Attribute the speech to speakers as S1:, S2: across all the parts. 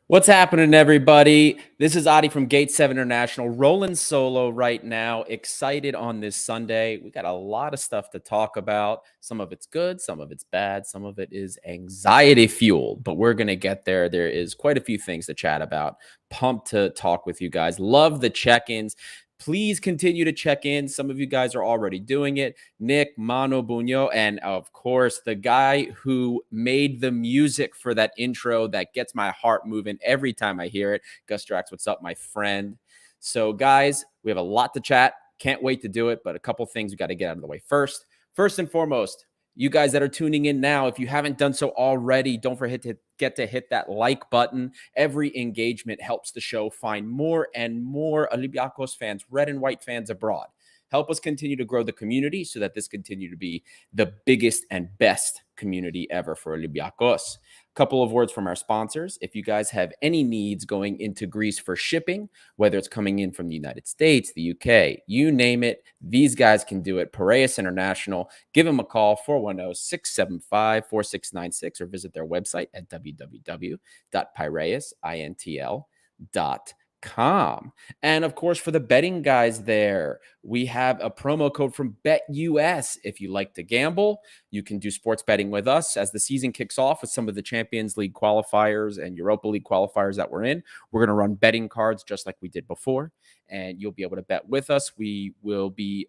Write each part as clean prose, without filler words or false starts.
S1: What's happening, everybody? This is Adi from Gate 7 International, rolling solo right now. Excited on this Sunday. We got a lot of stuff to talk about. Some of it's good, some of it's bad, some of it is anxiety fueled, but we're going to get there. There is quite a few things to chat about. Pumped to talk with you guys. Love the check-ins. Please continue to check in. Some of you guys are already doing it. Nick, Mano Buño, and of course, the guy who made the music for that intro that gets my heart moving every time I hear it. Gus Drax, what's up, my friend? So, guys, we have a lot to chat. Can't wait to do it, but a couple things we got to get out of the way first. First and foremost, you guys that are tuning in now, if you haven't done so already, don't forget to hit that like button. Every engagement helps the show find more and more Olympiakos fans, red and white fans abroad. Help us continue to grow the community so that this continue to be the biggest and best community ever for Olympiakos. Couple of words from our sponsors. If you guys have any needs going into Greece for shipping, whether it's coming in from the United States, the UK, you name it, these guys can do it. Piraeus International. Give them a call, 410-675-4696, or visit their website at www.piraeusintl.com. And of course, for the betting guys there, we have a promo code from BetUS. If you like to gamble, you can do sports betting with us as the season kicks off with some of the Champions League qualifiers and Europa League qualifiers that we're in. We're going to run betting cards just like we did before, and you'll be able to bet with us. We will be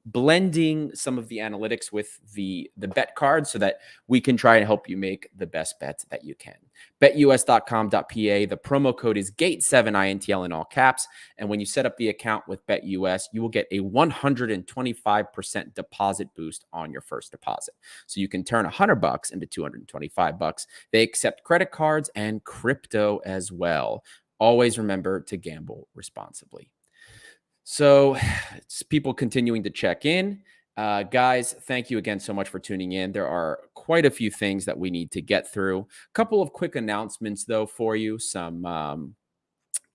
S1: blending some of the analytics with the bet cards so that we can try and help you make the best bets that you can. BetUS.com.pa. The promo code is GATE7INTL in all caps. And when you set up the account with BetUS, you will get a 125% deposit boost on your first deposit. So you can turn $100 into $225. They accept credit cards and crypto as well. Always remember to gamble responsibly. So it's people continuing to check in. Guys, thank you again so much for tuning in. There are quite a few things that we need to get through. A couple of quick announcements, though, for you. Some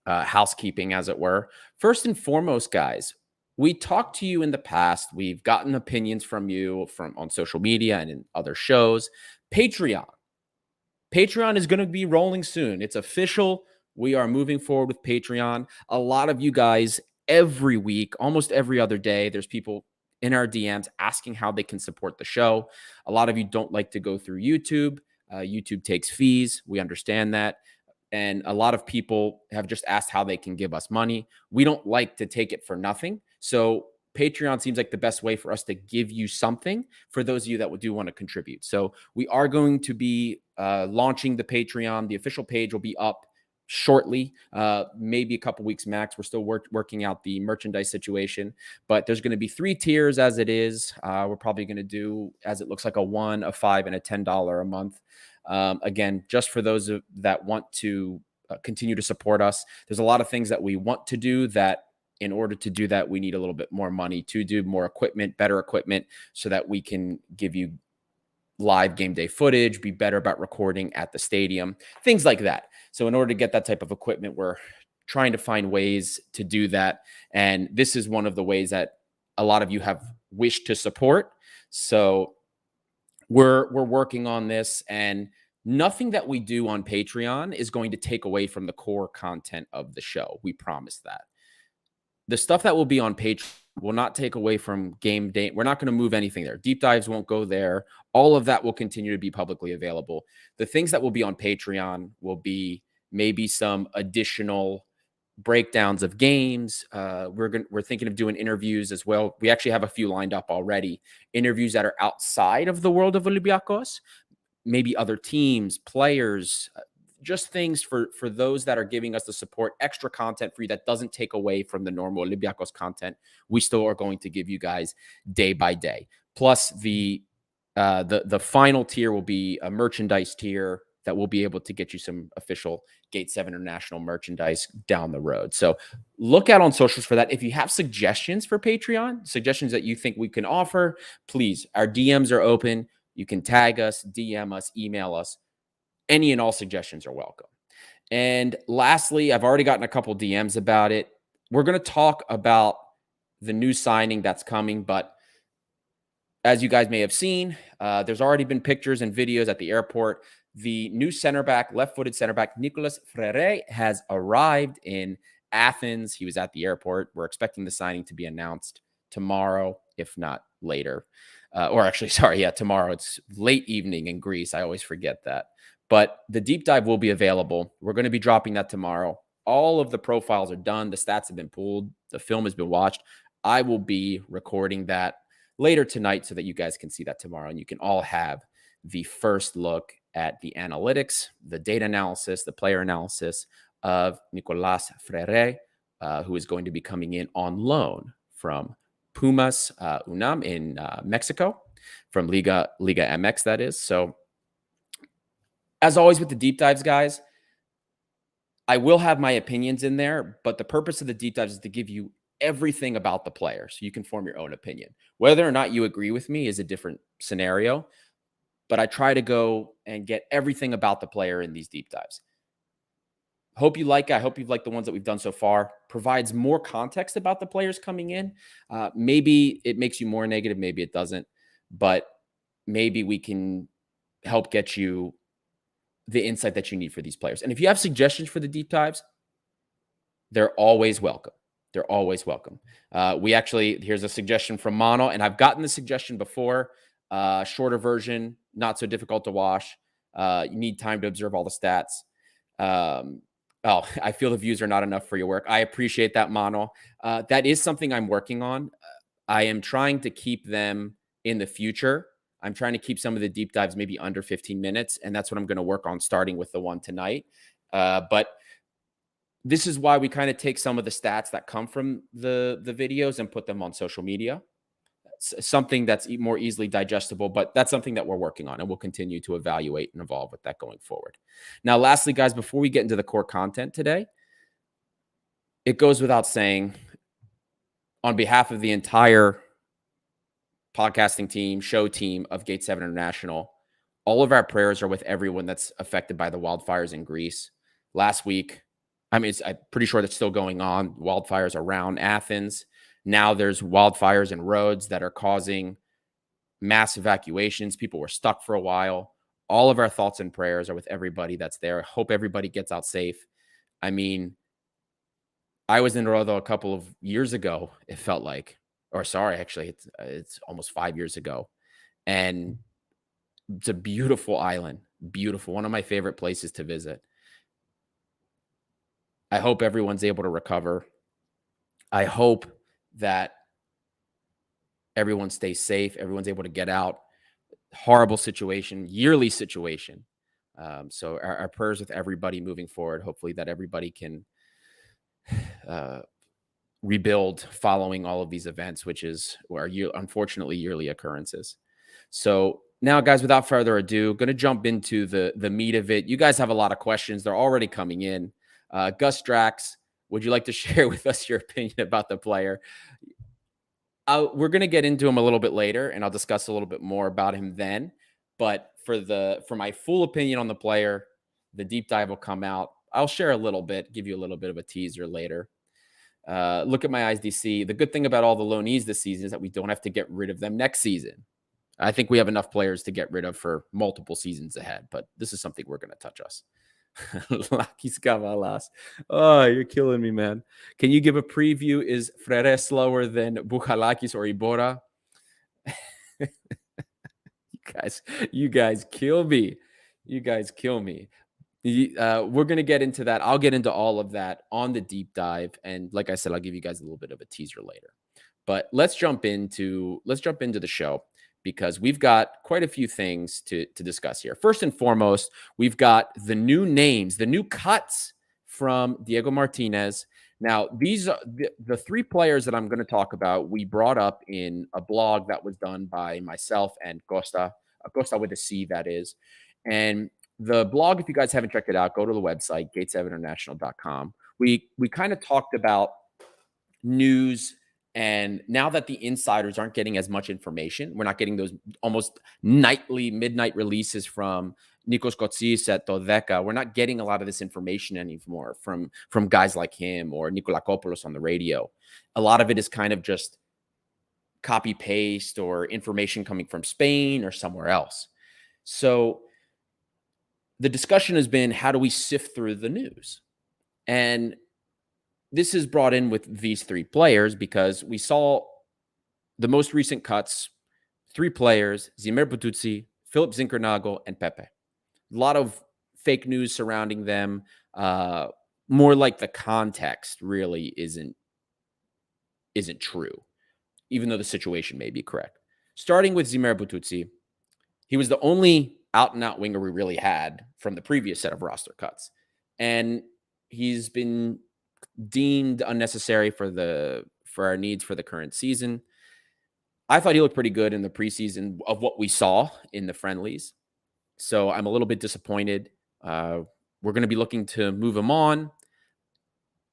S1: housekeeping, as it were. First and foremost, guys, we talked to you in the past. We've gotten opinions from you on social media and in other shows. Patreon is going to be rolling soon. It's official. We are moving forward with Patreon. A lot of you guys every week, almost every other day, there's people in our DMs asking how they can support the show. A lot of you don't like to go through YouTube. YouTube takes fees. We understand that. And a lot of people have just asked how they can give us money. We don't like to take it for nothing. So Patreon seems like the best way for us to give you something for those of you that do want to contribute. So we are going to be launching the Patreon. The official page will be up shortly, maybe a couple weeks max. We're still working out the merchandise situation, but there's going to be 3 tiers as it is. We're probably going to do, as it looks like, a $1, a $5, and a $10 a month. Again, just for those that want to continue to support us. There's a lot of things that we want to do that in order to do that, we need a little bit more money to do more equipment, better equipment, so that we can give you live game day footage, be better about recording at the stadium, things like that. So in order to get that type of equipment, we're trying to find ways to do that. And this is one of the ways that a lot of you have wished to support. So we're working on this, and nothing that we do on Patreon is going to take away from the core content of the show. We promise that. The stuff that will be on Patreon will not take away from game day. We're not going to move anything there. Deep dives won't go there. All of that will continue to be publicly available. The things that will be on Patreon will be maybe some additional breakdowns of games. We're thinking of doing interviews as well. We actually have a few lined up already. Interviews that are outside of the world of Olympiakos, maybe other teams, players, just things for those that are giving us the support, extra content for you that doesn't take away from the normal Olympiakos content. We still are going to give you guys day by day. Plus the final tier will be a merchandise tier that will be able to get you some official Gate 7 International merchandise down the road. So look out on socials for that. If you have suggestions for Patreon, suggestions that you think we can offer, please, our DMs are open. You can tag us, DM us, email us. Any and all suggestions are welcome. And lastly, I've already gotten a couple DMs about it. We're going to talk about the new signing that's coming, but as you guys may have seen, there's already been pictures and videos at the airport. the new center back, left-footed center back, Nicolas Frere, has arrived in Athens. He was at the airport. We're expecting the signing to be announced tomorrow, if not later. Or actually, sorry, yeah, tomorrow. It's late evening in Greece. I always forget that. But the deep dive will be available. We're going to be dropping that tomorrow. All of the profiles are done. The stats have been pulled. The film has been watched. I will be recording that later tonight so that you guys can see that tomorrow. And you can all have the first look at the analytics, the data analysis, the player analysis of Nicolas Frere, who is going to be coming in on loan from Pumas UNAM in Mexico, from Liga MX, that is. So, as always with the deep dives, guys, I will have my opinions in there, but the purpose of the deep dives is to give you everything about the player so you can form your own opinion. Whether or not you agree with me is a different scenario, but I try to go and get everything about the player in these deep dives. I hope you've liked the ones that we've done so far. Provides more context about the players coming in. Maybe it makes you more negative, maybe it doesn't, but maybe we can help get you the insight that you need for these players. And if you have suggestions for the deep dives, they're always welcome. They're always welcome. Here's a suggestion from Mono, and I've gotten the suggestion before. Shorter version, not so difficult to watch. You need time to observe all the stats. I feel the views are not enough for your work. I appreciate that, Mono. That is something I'm working on. I am trying to keep them in the future. I'm trying to keep some of the deep dives maybe under 15 minutes, and that's what I'm going to work on starting with the one tonight. But this is why we kind of take some of the stats that come from the videos and put them on social media. It's something that's more easily digestible, but that's something that we're working on, and we'll continue to evaluate and evolve with that going forward. Now, lastly, guys, before we get into the core content today, it goes without saying, on behalf of the entire podcasting team, show team of Gate 7 International, all of our prayers are with everyone that's affected by the wildfires in Greece. Last week, I'm pretty sure that's still going on. Wildfires around Athens. Now there's wildfires in Rhodes that are causing mass evacuations. People were stuck for a while. All of our thoughts and prayers are with everybody that's there. I hope everybody gets out safe. I mean, I was in Rhodes a couple of years ago, it felt like. Or sorry, actually, it's almost 5 years ago. And it's a beautiful island. Beautiful. One of my favorite places to visit. I hope everyone's able to recover. I hope that everyone stays safe. Everyone's able to get out. Horrible situation, yearly situation. So our prayers with everybody moving forward. Hopefully that everybody can rebuild following all of these events, which are unfortunately yearly occurrences. So now, guys, without further ado, going to jump into the meat of it. You guys have a lot of questions. They're already coming in. Gus Drax, would you like to share with us your opinion about the player? We're going to get into him a little bit later, and I'll discuss a little bit more about him then. But for my full opinion on the player, the deep dive will come out. I'll share a little bit, give you a little bit of a teaser later. Look at my eyes, DC. The good thing about all the loanees this season is that we don't have to get rid of them next season. I think we have enough players to get rid of for multiple seasons ahead, but this is something we're going to touch us. Lakis Cavalas. Oh, you're killing me, man. Can you give a preview? Is Frere slower than Bukhalakis or Ibora? You guys kill me. You guys kill me. We're going to get into that. I'll get into all of that on the deep dive. And like I said, I'll give you guys a little bit of a teaser later. But let's jump into the show, because we've got quite a few things to discuss here. First and foremost, we've got the new names, the new cuts from Diego Martinez. Now, these are the three players that I'm going to talk about. We brought up in a blog that was done by myself and Costa with a C, that is. And the blog, if you guys haven't checked it out, go to the website, gate7international.com. We kind of talked about news. And now that the insiders aren't getting as much information, we're not getting those almost nightly, midnight releases from Nikos Kotsis at Todeka. We're not getting a lot of this information anymore from guys like him or Nikolakopoulos on the radio. A lot of it is kind of just copy paste or information coming from Spain or somewhere else. So the discussion has been, how do we sift through the news? And this is brought in with these three players because we saw the most recent cuts, three players, Zimmer Bututsi, Philip Zinkernagel, and Pepe. A lot of fake news surrounding them. More like the context really isn't true, even though the situation may be correct. Starting with Zimmer Bututsi, he was the only out-and-out winger we really had from the previous set of roster cuts. And he's been deemed unnecessary for our needs for the current season. I thought he looked pretty good in the preseason of what we saw in the friendlies. So I'm a little bit disappointed. We're going to be looking to move him on.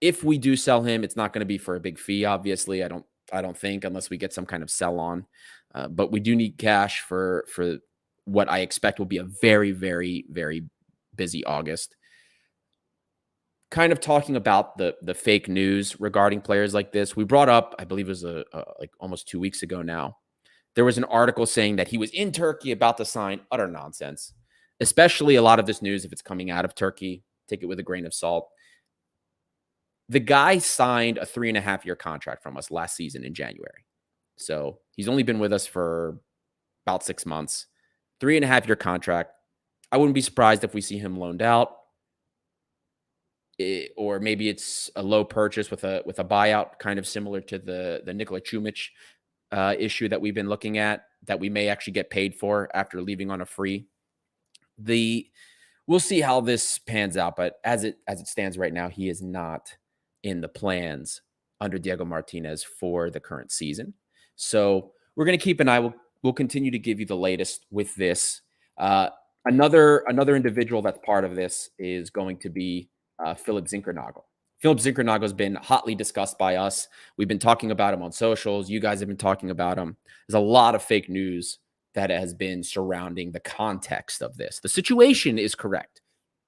S1: If we do sell him, it's not going to be for a big fee, obviously. I don't think, unless we get some kind of sell on. But we do need cash for what I expect will be a very, very, very busy August. Kind of talking about the fake news regarding players like this. We brought up, I believe it was like almost 2 weeks ago now, there was an article saying that he was in Turkey about to sign. Utter nonsense. Especially a lot of this news, if it's coming out of Turkey, take it with a grain of salt. The guy signed a 3.5-year contract from us last season in January. So he's only been with us for about 6 months. 3.5-year contract. I wouldn't be surprised if we see him loaned out. Or maybe it's a low purchase with a buyout, kind of similar to the Nikola Chumic issue that we've been looking at, that we may actually get paid for after leaving on a free. We'll see how this pans out, but as it stands right now, he is not in the plans under Diego Martinez for the current season. So we're going to keep an eye. We'll continue to give you the latest with this. Another individual that's part of this is going to be Philip Zinkernagel. Philip Zinkernagel has been hotly discussed by us. We've been talking about him on socials. You guys have been talking about him. There's a lot of fake news that has been surrounding the context of this. The situation is correct.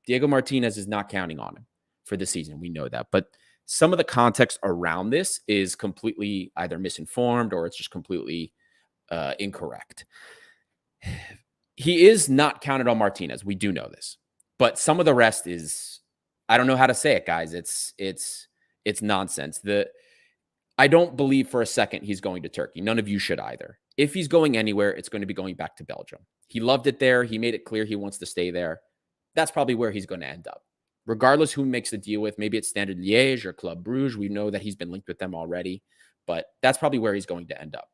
S1: Diego Martinez is not counting on him for the season. We know that. But some of the context around this is completely either misinformed or it's just completely incorrect. He is not counted on Martinez. We do know this. But some of the rest is, I don't know how to say it, guys. It's nonsense. I don't believe for a second he's going to Turkey. None of you should either. If he's going anywhere, it's going to be going back to Belgium. He loved it there. He made it clear he wants to stay there. That's probably where he's going to end up. Regardless who makes the deal with, maybe it's Standard Liège or Club Bruges. We know that he's been linked with them already, but that's probably where he's going to end up.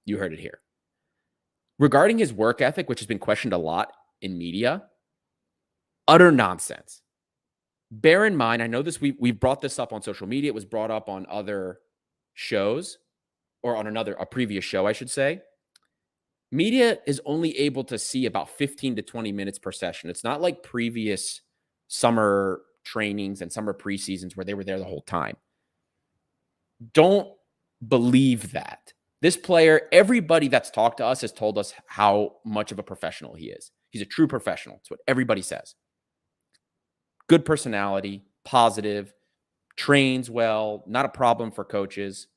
S1: You heard it here. Regarding his work ethic, which has been questioned a lot in media, utter nonsense. Bear in mind, I know this, we brought this up on social media. It was brought up on other shows, or on a previous show, I should say. Media is only able to see about 15 to 20 minutes per session. It's not like previous summer trainings and summer preseasons where they were there the whole time. Don't believe that. This player, everybody that's talked to us has told us how much of a professional he is. He's a true professional. It's what everybody says. Good personality, positive, trains well, not a problem for coaches.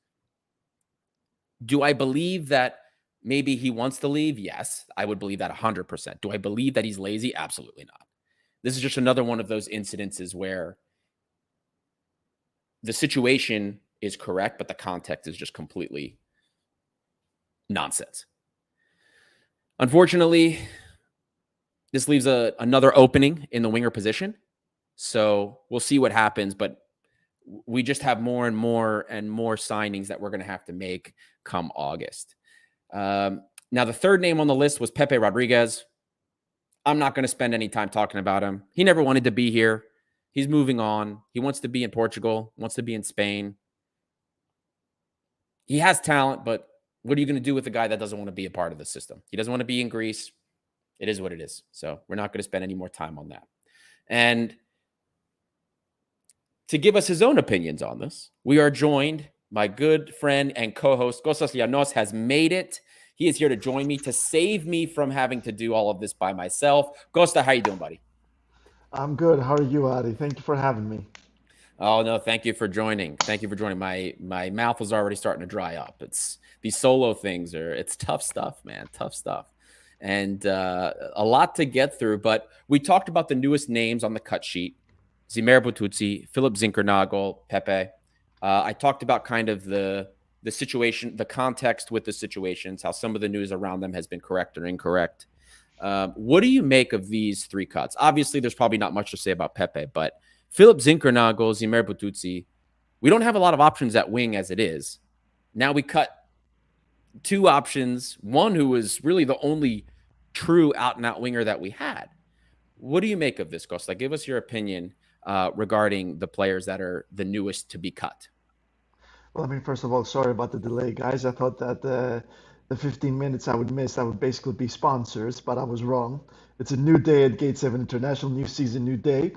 S1: Do I believe that maybe he wants to leave? Yes, I would believe that 100%. Do I believe that he's lazy? Absolutely not. This is just another one of those incidences where the situation is correct, but the context is just completely nonsense. Unfortunately, this leaves another opening in the winger position. So we'll see what happens, but we just have more and more signings that we're going to have to make come August. Now, the third name on the list was Pepe Rodriguez. I'm not going to spend any time talking about him. He never wanted to be here. He's moving on. He wants to be in Portugal, wants to be in Spain. He has talent, but what are you going to do with a guy that doesn't want to be a part of the system? He doesn't want to be in Greece. It is what it is. So we're not going to spend any more time on that. And to give us his own opinions on this, we are joined. My good friend and co-host, Kostas Llanos, has made it. He is here to join me to save me from having to do all of this by myself. Costa, how you doing, buddy?
S2: I'm good. How are you, Adi? Thank you for having me.
S1: Oh, no, thank you for joining. Thank you for joining. My mouth is already starting to dry up. It's these solo things it's tough stuff, man. Tough stuff. and a lot to get through. But we talked about the newest names on the cut sheet: Zimer Bututsi, Philip Zinkernagel, Pepe. I talked about kind of the situation, the context with the situations, how some of the news around them has been correct or incorrect. What do you make of these three cuts? Obviously, there's probably not much to say about Pepe, but Philip Zinkernagel, Zimer Bututsi, we don't have a lot of options at wing as it is. Now we cut two options, one who was really the only true out-and-out winger that we had. What do you make of this, Costa? Give us your opinion regarding the players that are the newest to be cut.
S2: Well, I mean, first of all, sorry about the delay, guys. I thought that the 15 minutes I would miss, I would basically be sponsors, but I was wrong. It's a new day at Gate 7 International, new season, new day.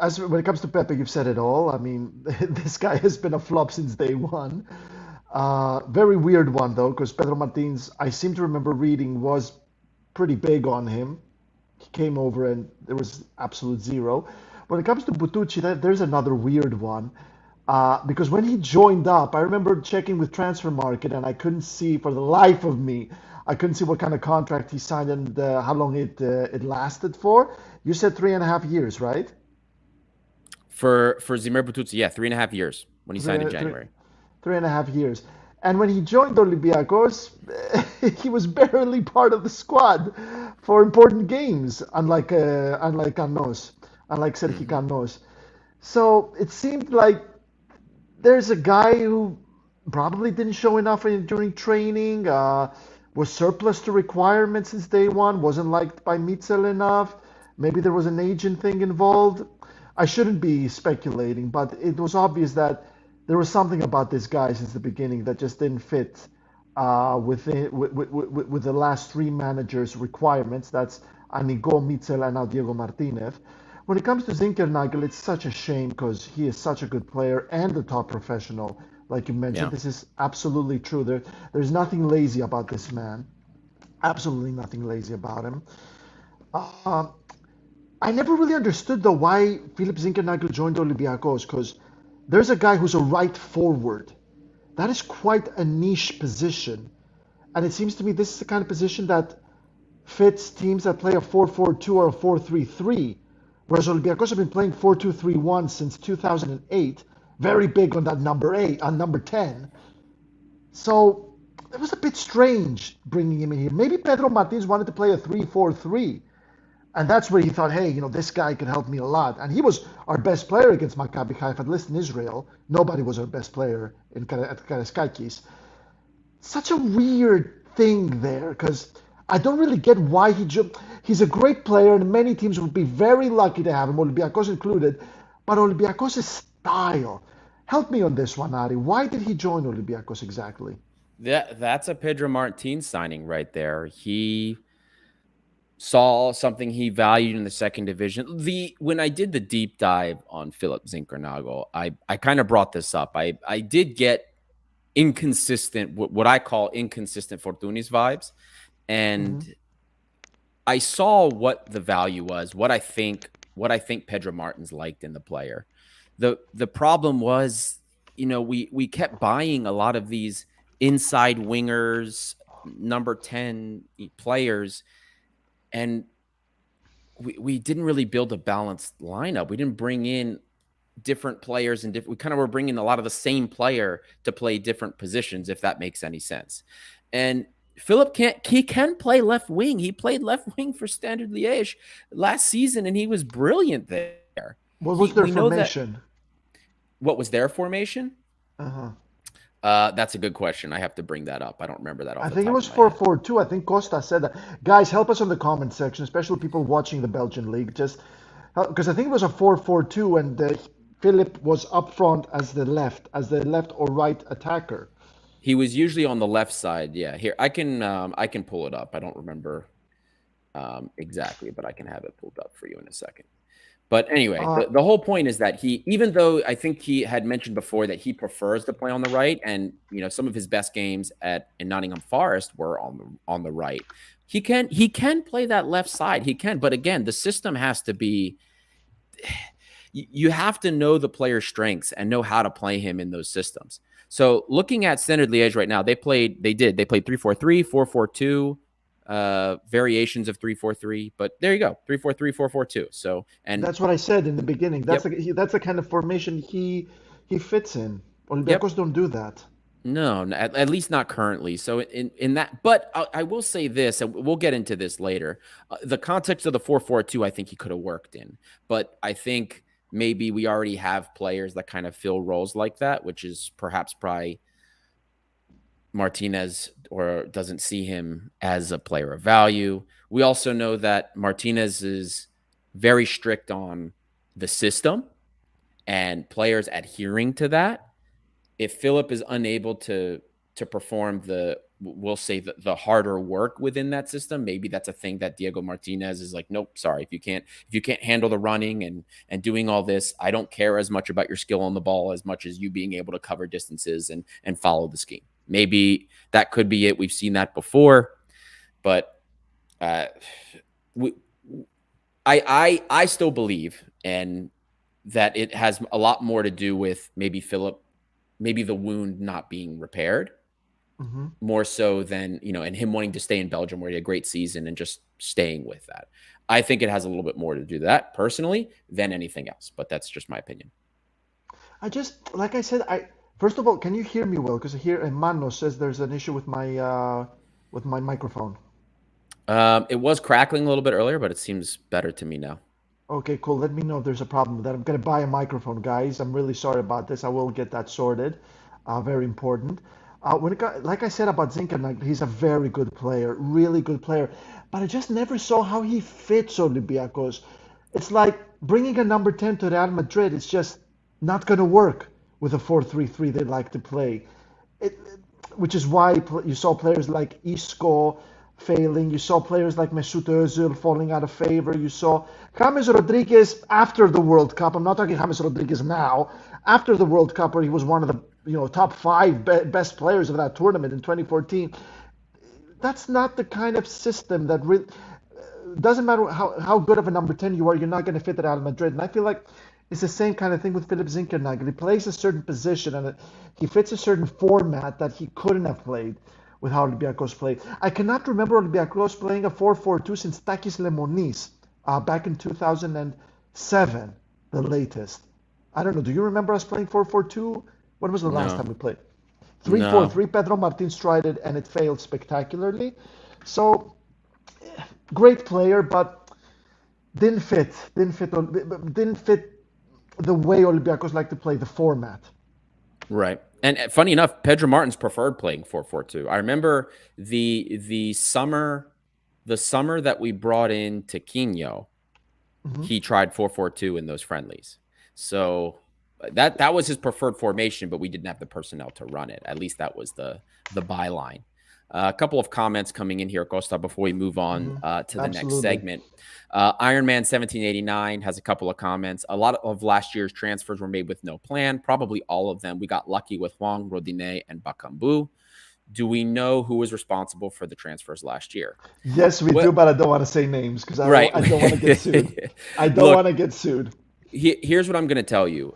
S2: As when it comes to Pepe, you've said it all. I mean, this guy has been a flop since day one. Very weird one though, because Pedro Martins, I seem to remember reading, was pretty big on him. He came over and there was absolute zero. When it comes to Butucci, there's another weird one. Because when he joined up, I remember checking with Transfer Market and I couldn't see for the life of me, I couldn't see what kind of contract he signed and how long it lasted for. You said 3.5 years, right?
S1: For Zimer Bututsi, yeah, 3.5 years when he signed in
S2: Three,
S1: January.
S2: 3.5 years. And when he joined Olympiakos, he was barely part of the squad for important games, unlike Canos, unlike Sergi
S1: Mm-hmm.
S2: Canos. So it seemed like there's a guy who probably didn't show enough during training, was surplus to requirements since day one, wasn't liked by Mitzel enough. Maybe there was an agent thing involved. I shouldn't be speculating, but it was obvious that there was something about this guy since the beginning that just didn't fit with the last three managers' requirements. That's Anigo, Mitzel, and now Diego Martinez. When it comes to Zinkernagel, it's such a shame because he is such a good player and a top professional. Like you mentioned,
S1: Yeah.
S2: this is absolutely true. There's nothing lazy about this man. Absolutely nothing lazy about him. Uh, I never really understood though why Philip Zinkernagel joined Olympiakos because there's a guy who's a right forward. That is quite a niche position. And it seems to me this is the kind of position that fits teams that play a 4-4-2 or a 4-3-3. Whereas Olympiacos have been playing 4-2-3-1 since 2008. Very big on that number 8, on number 10. So it was a bit strange bringing him in here. Maybe Pedro Martins wanted to play a 3-4-3. And that's where he thought, hey, this guy can help me a lot. And he was our best player against Maccabi Haifa, at least in Israel. Nobody was our best player at Karaiskakis. Such a weird thing there, because I don't really get why he's a great player, and many teams would be very lucky to have him, Olympiacos included. But Olympiacos' style. Help me on this one, Ari. Why did he join Olympiacos exactly?
S1: That's a Pedro Martins signing right there. He saw something he valued in the second division. When I did the deep dive on Philip Zinkernagel, I kind of brought this up. I did get inconsistent, what I call inconsistent Fortunis vibes,
S2: Mm-hmm.
S1: and I saw what the value was, what I think Pedro Martins liked in the player. The problem was, we kept buying a lot of these inside wingers, number 10 players, and we didn't really build a balanced lineup. We didn't bring in different players and we kind of were bringing a lot of the same player to play different positions, if that makes any sense. And Philip can play left wing. He played left wing for Standard Liège last season, and he was brilliant there.
S2: What was their
S1: We know that.
S2: formation?
S1: What was their formation?
S2: Uh-huh.
S1: That's a good question. I have to bring that up. I don't remember that
S2: I
S1: off the
S2: think it
S1: top
S2: was
S1: of my head.
S2: 4-4-2. I think Costa said that. Guys, help us on the comment section, especially people watching the Belgian league. Just because I think it was a 4-4-2, and Philip was up front as the left or right attacker.
S1: He was usually on the left side. Yeah, here I can pull it up. I don't remember exactly, but I can have it pulled up for you in a second. But anyway,
S2: Uh,
S1: the whole point is that even though I think he had mentioned before that he prefers to play on the right, and some of his best games in Nottingham Forest were on the right, he can play that left side. He can, but again, the system has to be. You have to know the player's strengths and know how to play him in those systems. So looking at Standard Liège right now, they played 3-4-3, 4-4-2, variations of 3-4-3, but there you go, 3-4-3, 4-4-2. So, and
S2: That's what I said in the beginning.
S1: yep,
S2: That's the kind of formation he fits in.
S1: yep.
S2: Olympiacos don't do that.
S1: No, at least not currently. So in that, but I will say this, and we'll get into this later. The context of the 4-4-2, I think he could have worked in, but I think maybe we already have players that kind of fill roles like that, which is perhaps probably Martinez, or doesn't see him as a player of value. We also know that Martinez is very strict on the system and players adhering to that. If Philip is unable to perform we'll say the harder work within that system, maybe that's a thing that Diego Martinez is like, nope, sorry, if you can't handle the running and doing all this, I don't care as much about your skill on the ball as much as you being able to cover distances and follow the scheme. Maybe that could be it. We've seen that before, but we, I still believe and that it has a lot more to do with maybe Philip, maybe the wound not being repaired
S2: Hmm.
S1: more so than, and him wanting to stay in Belgium where he had a great season and just staying with that. I think it has a little bit more to do that personally than anything else, but that's just my opinion.
S2: I just, like I said, I first of all, can you hear me well? Because here Emmanuel says there's an issue with my microphone.
S1: It was crackling a little bit earlier, but it seems better to me now.
S2: Okay, cool. Let me know if there's a problem with that. I'm gonna buy a microphone, guys. I'm really sorry about this. I will get that sorted. Very important. Like I said about Zinkernack, he's a very good player, really good player. But I just never saw how he fits Olympiacos. It's like bringing a number 10 to Real Madrid. It's just not gonna work with a 4-3-3 they like to play. It, which is why you saw players like Isco failing. You saw players like Mesut Özil falling out of favor. You saw James Rodriguez after the World Cup. I'm not talking James Rodriguez now. After the World Cup, where he was one of the top five best players of that tournament in 2014. That's not the kind of system that really doesn't matter how good of a number 10 you are. You're not going to fit at Real Madrid. And I feel like it's the same kind of thing with Philip Zinckernagel. He plays a certain position and he fits a certain format that he couldn't have played with how Olympiacos played. I cannot remember Olympiacos playing a 4-4-2 since Takis Lemonis back in 2007, the latest. I don't know. Do you remember us playing 4-4-2? When was the last
S1: No,
S2: time we played?
S1: no.
S2: 3-4-3. Pedro Martins tried it and it failed spectacularly. So great player, but didn't fit the way Olympiacos like to play the format.
S1: Right. And funny enough, Pedro Martins preferred playing 4-4-2. I remember the summer that we brought in Tiquinho,
S2: Hmm.
S1: he tried 4-4-2 in those friendlies. So that was his preferred formation, but we didn't have the personnel to run it. At least that was the byline. A couple of comments coming in here, Costa, before we move on
S2: Hmm.
S1: to the next
S2: Absolutely.
S1: segment. Ironman 1789 has a couple of comments. A lot of last year's transfers were made with no plan, probably all of them. We got lucky with Huang, Rodinei, and Bakambu. Do we know who was responsible for the transfers last year?
S2: Yes, we
S1: Well,
S2: do, but I don't want to say names because
S1: right.
S2: I don't want to get sued. I don't
S1: Look,
S2: want to get sued.
S1: here's what I'm going to tell you.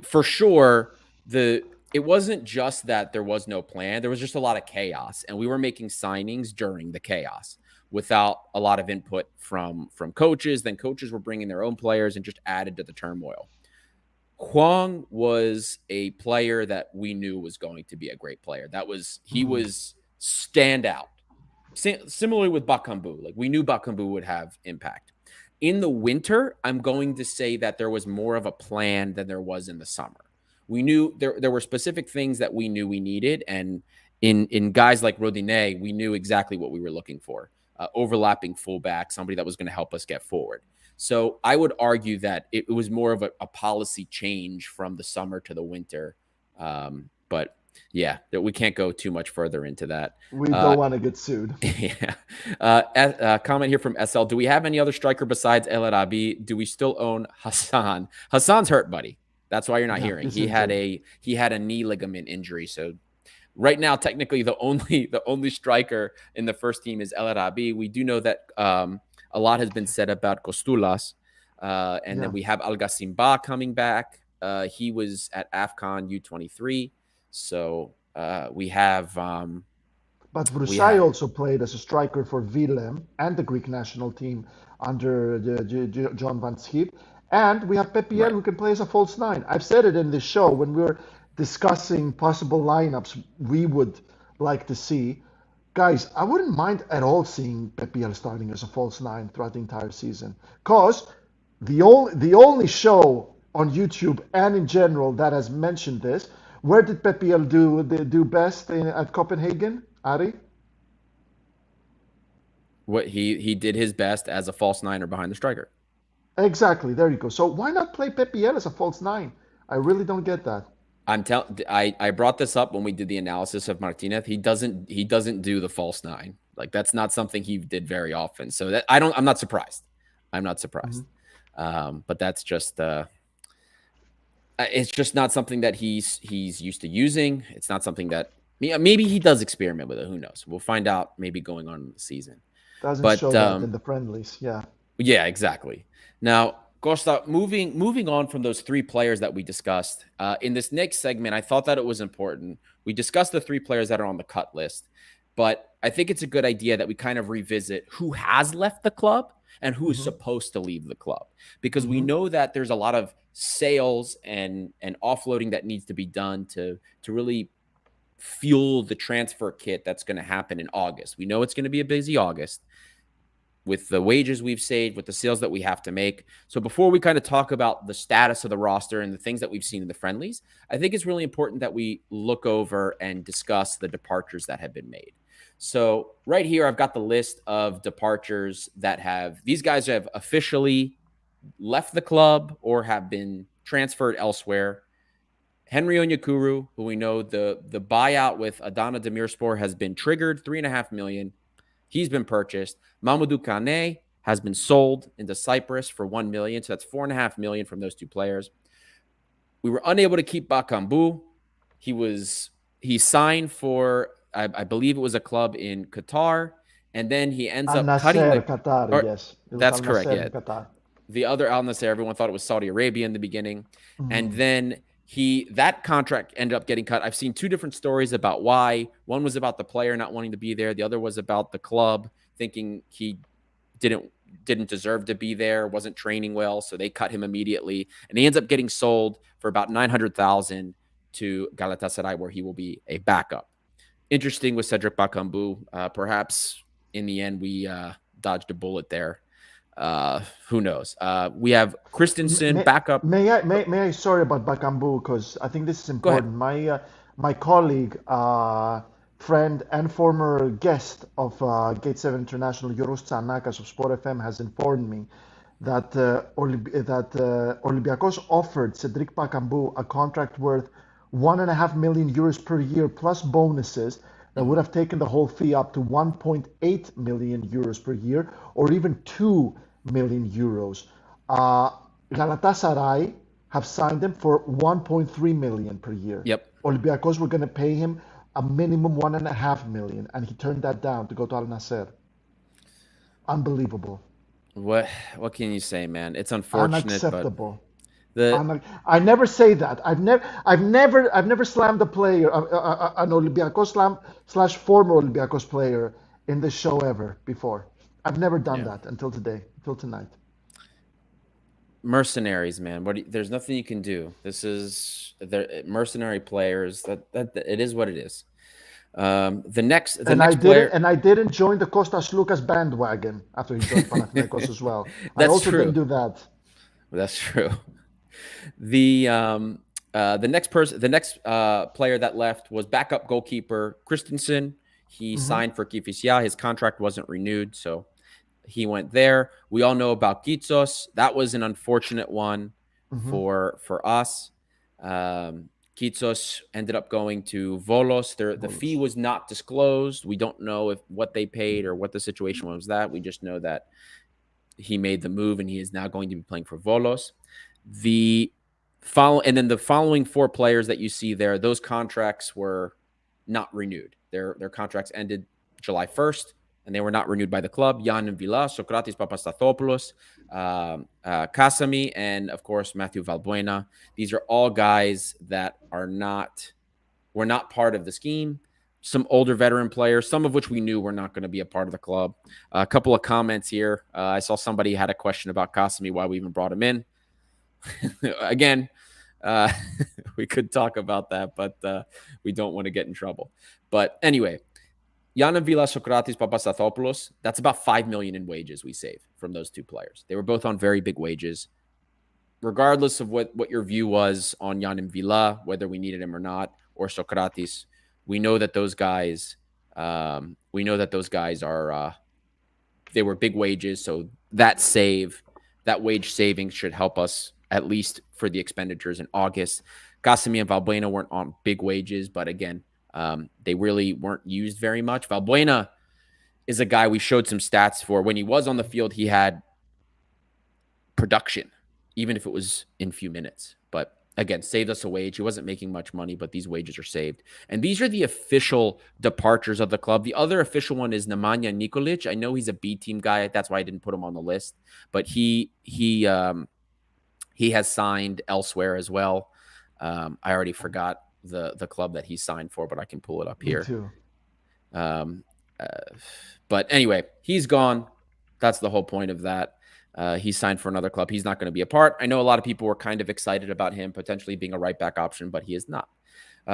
S1: For sure, it wasn't just that there was no plan. There was just a lot of chaos, and we were making signings during the chaos without a lot of input from coaches. Then coaches were bringing their own players and just added to the turmoil. Huang was a player that we knew was going to be a great player. He
S2: Mhm.
S1: was standout. Similarly with Bakambu, like we knew Bakambu would have impact. In the winter, I'm going to say that there was more of a plan than there was in the summer. We knew there were specific things that we knew we needed, and in guys like Rodinei, we knew exactly what we were looking for. Overlapping fullback, somebody that was going to help us get forward. So I would argue that it was more of a policy change from the summer to the winter. But yeah, we can't go too much further into that.
S2: We
S1: Uh,
S2: don't want to get sued.
S1: yeah. Comment here from SL. Do we have any other striker besides El Arabi? Do we still own Hassan? Hassan's hurt, buddy. That's why you're not
S2: Yeah,
S1: hearing.
S2: he's
S1: He had
S2: injured.
S1: a knee ligament injury. So right now, technically, the only striker in the first team is El Arabi. We do know that a lot has been said about Costulas, and then
S2: Yeah.
S1: we have Al Gassimba coming back. He was at AFCON U23, so we have.
S2: But
S1: We
S2: Vrusai
S1: have
S2: also played as a striker for Willem and the Greek national team under John Van Schip. And we have Pepiel
S1: right.
S2: who can play as a false nine. I've said it in the show when we were discussing possible lineups we would like to see. Guys, I wouldn't mind at all seeing Pepiel starting as a false nine throughout the entire season. Because the only show on YouTube and in general that has mentioned this, where did Pepiel do best at Copenhagen, Ari?
S1: What he did his best as a false niner behind the striker.
S2: Exactly, there you go. So why not play Pepiel as a false nine? I really don't get that.
S1: I brought this up when we did the analysis of Martinez. He doesn't do the false nine. Like that's not something he did very often. So that I'm not surprised. I'm not
S2: Mm-hmm.
S1: surprised. But that's just it's just not something that he's used to using. It's not something that maybe he does experiment with it. Who knows? We'll find out maybe going on in the season.
S2: Doesn't
S1: But
S2: show that in the friendlies. Yeah.
S1: yeah, exactly. Now, Costa, moving on from those three players that we discussed in this next segment, I thought that it was important. We discussed the three players that are on the cut list, but I think it's a good idea that we kind of revisit who has left the club and who is
S2: Mm-hmm.
S1: supposed to leave the club, because we
S2: Mm-hmm.
S1: know that there's a lot of sales and offloading that needs to be done to really fuel the transfer kit that's going to happen in August. We know it's going to be a busy August with the wages we've saved, with the sales that we have to make. So before we kind of talk about the status of the roster and the things that we've seen in the friendlies, I think it's really important that we look over and discuss the departures that have been made. So right here, I've got the list of departures that these guys have officially left the club or have been transferred elsewhere. Henry Onyekuru, who we know the buyout with Adana Demirspor has been triggered, $3.5 million. He's been purchased. Mamadou Kane has been sold into Cyprus for $1 million. So that's $4.5 million from those two players. We were unable to keep Bakambu. He signed for, I believe it was a club in Qatar. And then he ends
S2: Al
S1: up cutting
S2: Nasser, Qatar,
S1: or
S2: yes. It was
S1: that's
S2: Al
S1: correct.
S2: Nasser
S1: Yeah.
S2: in Qatar.
S1: The other Al Nasser, everyone thought it was Saudi Arabia in the beginning. And
S2: Mm-hmm.
S1: then that contract ended up getting cut. I've seen two different stories about why. One was about the player not wanting to be there. The other was about the club thinking he didn't deserve to be there, wasn't training well, so they cut him immediately. And he ends up getting sold for about 900,000 to Galatasaray, where he will be a backup. Interesting with Cedric Bakambu. Perhaps in the end we dodged a bullet there. Who knows? We have Christensen backup.
S2: May I sorry about Bakambu because I think this is
S1: Go ahead.
S2: important. My colleague, friend, and former guest of Gate 7 International, Yoros Tsanakas of Sport FM, has informed me that Olympiakos offered Cedric Bakambu a contract worth 1.5 million euros per year plus bonuses that would have taken the whole fee up to 1.8 million euros per year, or even 2 million euros. Galatasaray have signed him for 1.3 million per year.
S1: Yep.
S2: Olympiacos were going to pay him a minimum 1.5 million, and he turned that down to go to Al Nasser. Unbelievable.
S1: What can you say, man? It's unfortunate,
S2: Unacceptable.
S1: but
S2: I never say that. I've never slammed a player, an Olympiacos slash former Olympiacos player in the show ever before. I've never done that until today, until tonight.
S1: mercenaries, man. There's nothing you can do. This is mercenary players. That it is what it is. The next player.
S2: And I didn't join the Kostas Lukas bandwagon after he joined Panathinaikos as well. I
S1: That's
S2: also
S1: true.
S2: didn't do that.
S1: That's true. The next player that left was backup goalkeeper Christensen. He signed for Kifisia. His contract wasn't renewed, so he went there. We all know about Kitsos. That was an unfortunate one for us. Kitsos ended up going to Volos. The fee was not disclosed. We don't know what they paid or what the situation was. We just know that he made the move and he is now going to be playing for Volos. And then the following four players that you see there, those contracts were not renewed. Their contracts ended July 1st, and they were not renewed by the club. Jan Villa, Sokratis Papastathopoulos, Kasami, and of course Matthew Valbuena. These are all guys that were not part of the scheme. some older veteran players, some of which we knew were not going to be a part of the club. A couple of comments here. I saw somebody had a question about Kasumi, why we even brought him in. Again, uh, we could talk about that, but we don't want to get in trouble. But anyway, Yana Villa, Socrates, Papastathopoulos, that's about $5 million in wages we save from those two players. They were both on very big wages. Regardless of what your view was on Jan Villa, whether we needed him or not, or Socrates, we know that those guys, are they were big wages. So that wage savings should help us at least for the expenditures in August. Casemiro and Valbuena weren't on big wages, but again, they really weren't used very much. Valbuena is a guy we showed some stats for. When he was on the field, he had production, even if it was in a few minutes. But again, saved us a wage. He wasn't making much money, but these wages are saved. And these are the official departures of the club. The other official one is Nemanja Nikolic. I know he's a B team guy. That's why I didn't put him on the list. But he has signed elsewhere as well. I already forgot the club that he signed for, but I can pull it up here.
S2: Me too.
S1: But anyway, he's gone. That's the whole point of that. He signed for another club. He's not going to be a part. I know a lot of people were kind of excited about him potentially being a right back option, but he is not.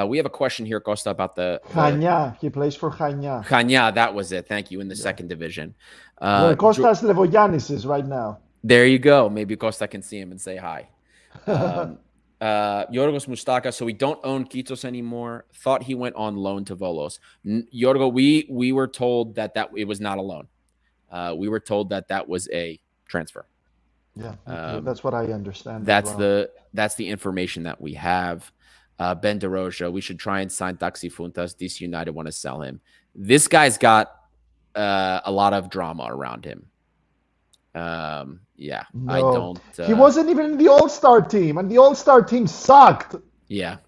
S1: We have a question here, Costa, about the
S2: Chania. He plays for Chania.
S1: Chania, that was it. Thank you. In the second division.
S2: Where Kostas Levogiannis is right now.
S1: There you go. Maybe Costa can see him and say hi. Yorgos Mustaka. So we don't own Kitos anymore. Thought he went on loan to Volos. Yorgo, we were told that it was not a loan. We were told that was a transfer.
S2: Yeah, that's what I understand.
S1: That's the information that we have. Ben DeRoja, we should try and sign Taxi Funtas. DC United want to sell him. This guy's got a lot of drama around him. Yeah, no. I don't.
S2: He wasn't even in the All-Star team, and the All-Star team sucked.
S1: Yeah,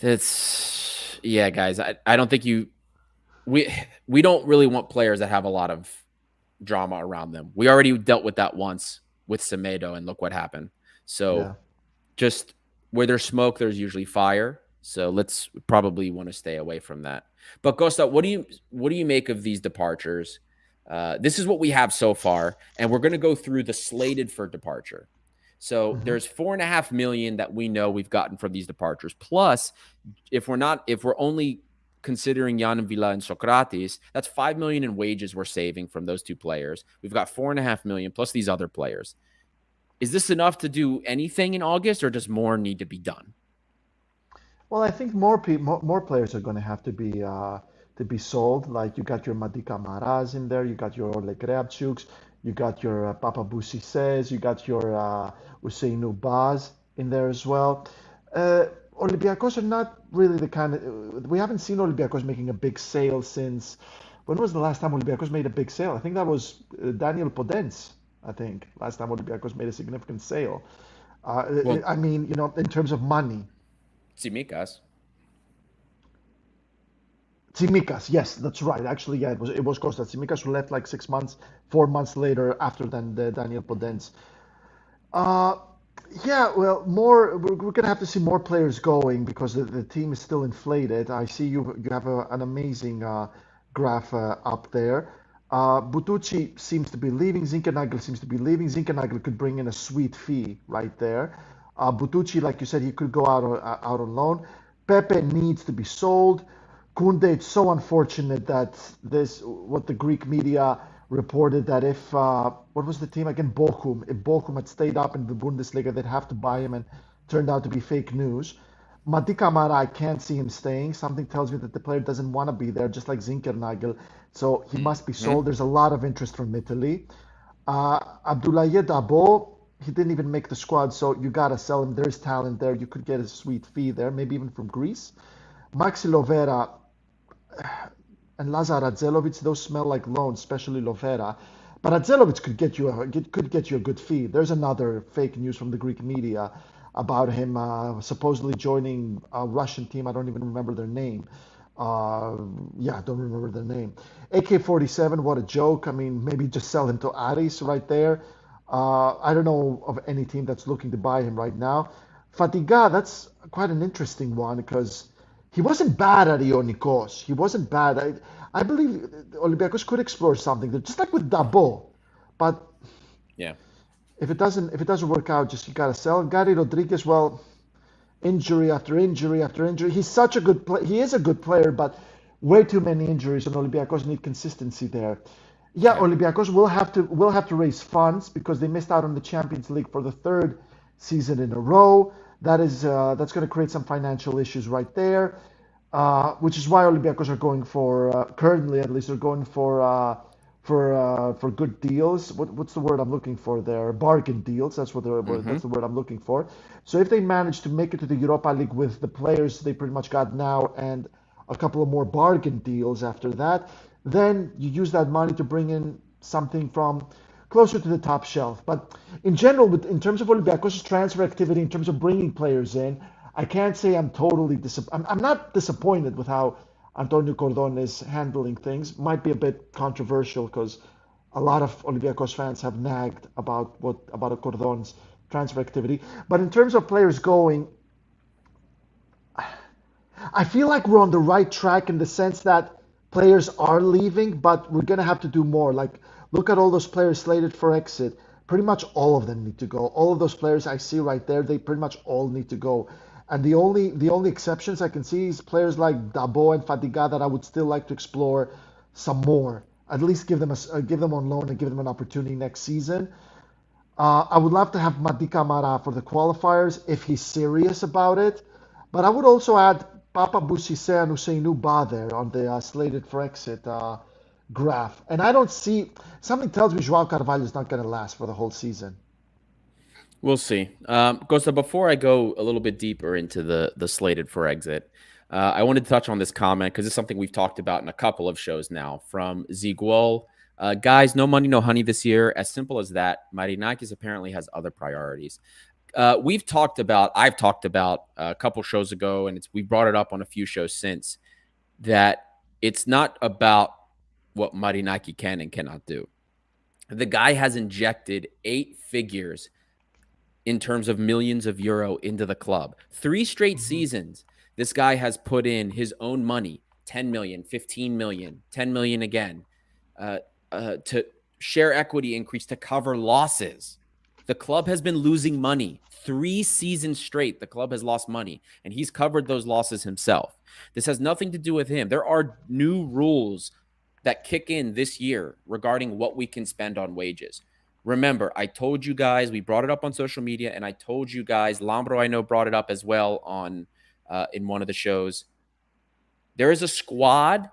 S1: guys. I don't think we don't really want players that have a lot of drama around them. We already dealt with that once with Semedo, and look what happened. So, just where there's smoke, there's usually fire. So let's probably want to stay away from that. But Costa, what do you make of these departures? This is what we have so far, and we're going to go through the slated for departure. So there's $4.5 million that we know we've gotten from these departures. Plus, if we're only considering Jan Villa and Socrates, that's $5 million in wages we're saving from those two players. We've got $4.5 million plus these other players. Is this enough to do anything in August, or does more need to be done?
S2: Well, I think more players are going to have to be sold. Like you got your Madika Maraz in there, you got your Oleg Kreabchuks, you got your Papa Boussises, you got your Usainu Baz in there as well. Olympiakos are not really the kind of, we haven't seen Olympiakos making a big sale since, when was the last time Olympiakos made a big sale? I think that was Daniel Podence, last time Olympiakos made a significant sale. I mean, in terms of money.
S1: Tsimikas,
S2: yes, that's right. Actually, yeah, it was Kostas Tsimikas who left like 4 months later after the Daniel Podence. Yeah, well, we're going to have to see more players going because the team is still inflated. I see you have an amazing graph up there. Butucci seems to be leaving. Zinkernagel seems to be leaving. Zinkernagel could bring in a sweet fee right there. Butucci, like you said, he could go out on loan. Pepe needs to be sold. Kunde, it's so unfortunate that what the Greek media reported that if, what was the team again? Bochum. If Bochum had stayed up in the Bundesliga, they'd have to buy him, and turned out to be fake news. Madi Camara, I can't see him staying. Something tells me that the player doesn't want to be there, just like Zinkernagel. So he must be sold. There's a lot of interest from Italy. Abdoulaye Dabo, he didn't even make the squad, so you got to sell him. There's talent there. You could get a sweet fee there, maybe even from Greece. Maxi Lovera and Lazar Radzelovic, those smell like loans, especially Lovera. But Radzelovic could get you a good fee. There's another fake news from the Greek media about him supposedly joining a Russian team. I don't even remember their name. I don't remember their name. AK-47, what a joke. I mean, maybe just sell him to Aris right there. I don't know of any team that's looking to buy him right now. Fatiga, that's quite an interesting one because he wasn't bad at Ionikos. He wasn't bad. I believe Olympiacos could explore something there, just like with Dabo. But
S1: Yeah.
S2: if it doesn't work out, just you gotta sell. Gary Rodriguez, well, injury after injury after injury. He's such a good player. He is a good player, but way too many injuries, and Olympiacos need consistency there. Yeah,
S1: Yeah.
S2: Olympiacos will have to raise funds because they missed out on the Champions League for the third season in a row. That's going to create some financial issues right there, which is why Olympiacos are going for currently at least they're going for good deals. What's the word I'm looking for there? Bargain deals.
S1: Mm-hmm.
S2: That's the word I'm looking for. So if they manage to make it to the Europa League with the players they pretty much got now and a couple of more bargain deals after that, then you use that money to bring in something from closer to the top shelf. But in general, in terms of Olympiacos' transfer activity, in terms of bringing players in, I can't say I'm totally I'm not disappointed with how Antonio Cordon is handling things. Might be a bit controversial because a lot of Olympiacos fans have nagged about Cordon's transfer activity. But in terms of players going, I feel like we're on the right track in the sense that players are leaving, but we're gonna have to do more. Like, look at all those players slated for exit. Pretty much all of them need to go. All of those players I see right there, they pretty much all need to go. And the only exceptions I can see is players like Dabo and Fadiga that I would still like to explore some more. At least give them on loan and give them an opportunity next season. I would love to have Madi Camara for the qualifiers if he's serious about it. But I would also add Papa Boussissé and Ousseynou Ba there on the slated for exit graph. And I don't see, something tells me Joao Carvalho is not going to last for the whole season.
S1: We'll see. Costa, before I go a little bit deeper into the slated for exit, I wanted to touch on this comment because it's something we've talked about in a couple of shows now from Ziguel. Guys, no money, no honey this year. As simple as that. Marinakis apparently has other priorities. I've talked about a couple shows ago, and we brought it up on a few shows since, that it's not about what Marinaki can and cannot do. The guy has injected 8 figures in terms of millions of euro into the club. 3 straight
S2: Mm-hmm.
S1: seasons, this guy has put in his own money, 10 million, 15 million, 10 million again, uh, to share equity increase to cover losses. The club has been losing money 3 seasons straight. The club has lost money, and he's covered those losses himself. This has nothing to do with him. There are new rules that kick in this year regarding what we can spend on wages. Remember, I told you guys, we brought it up on social media, and I told you guys, Lambro, I know, brought it up as well on in one of the shows. There is a squad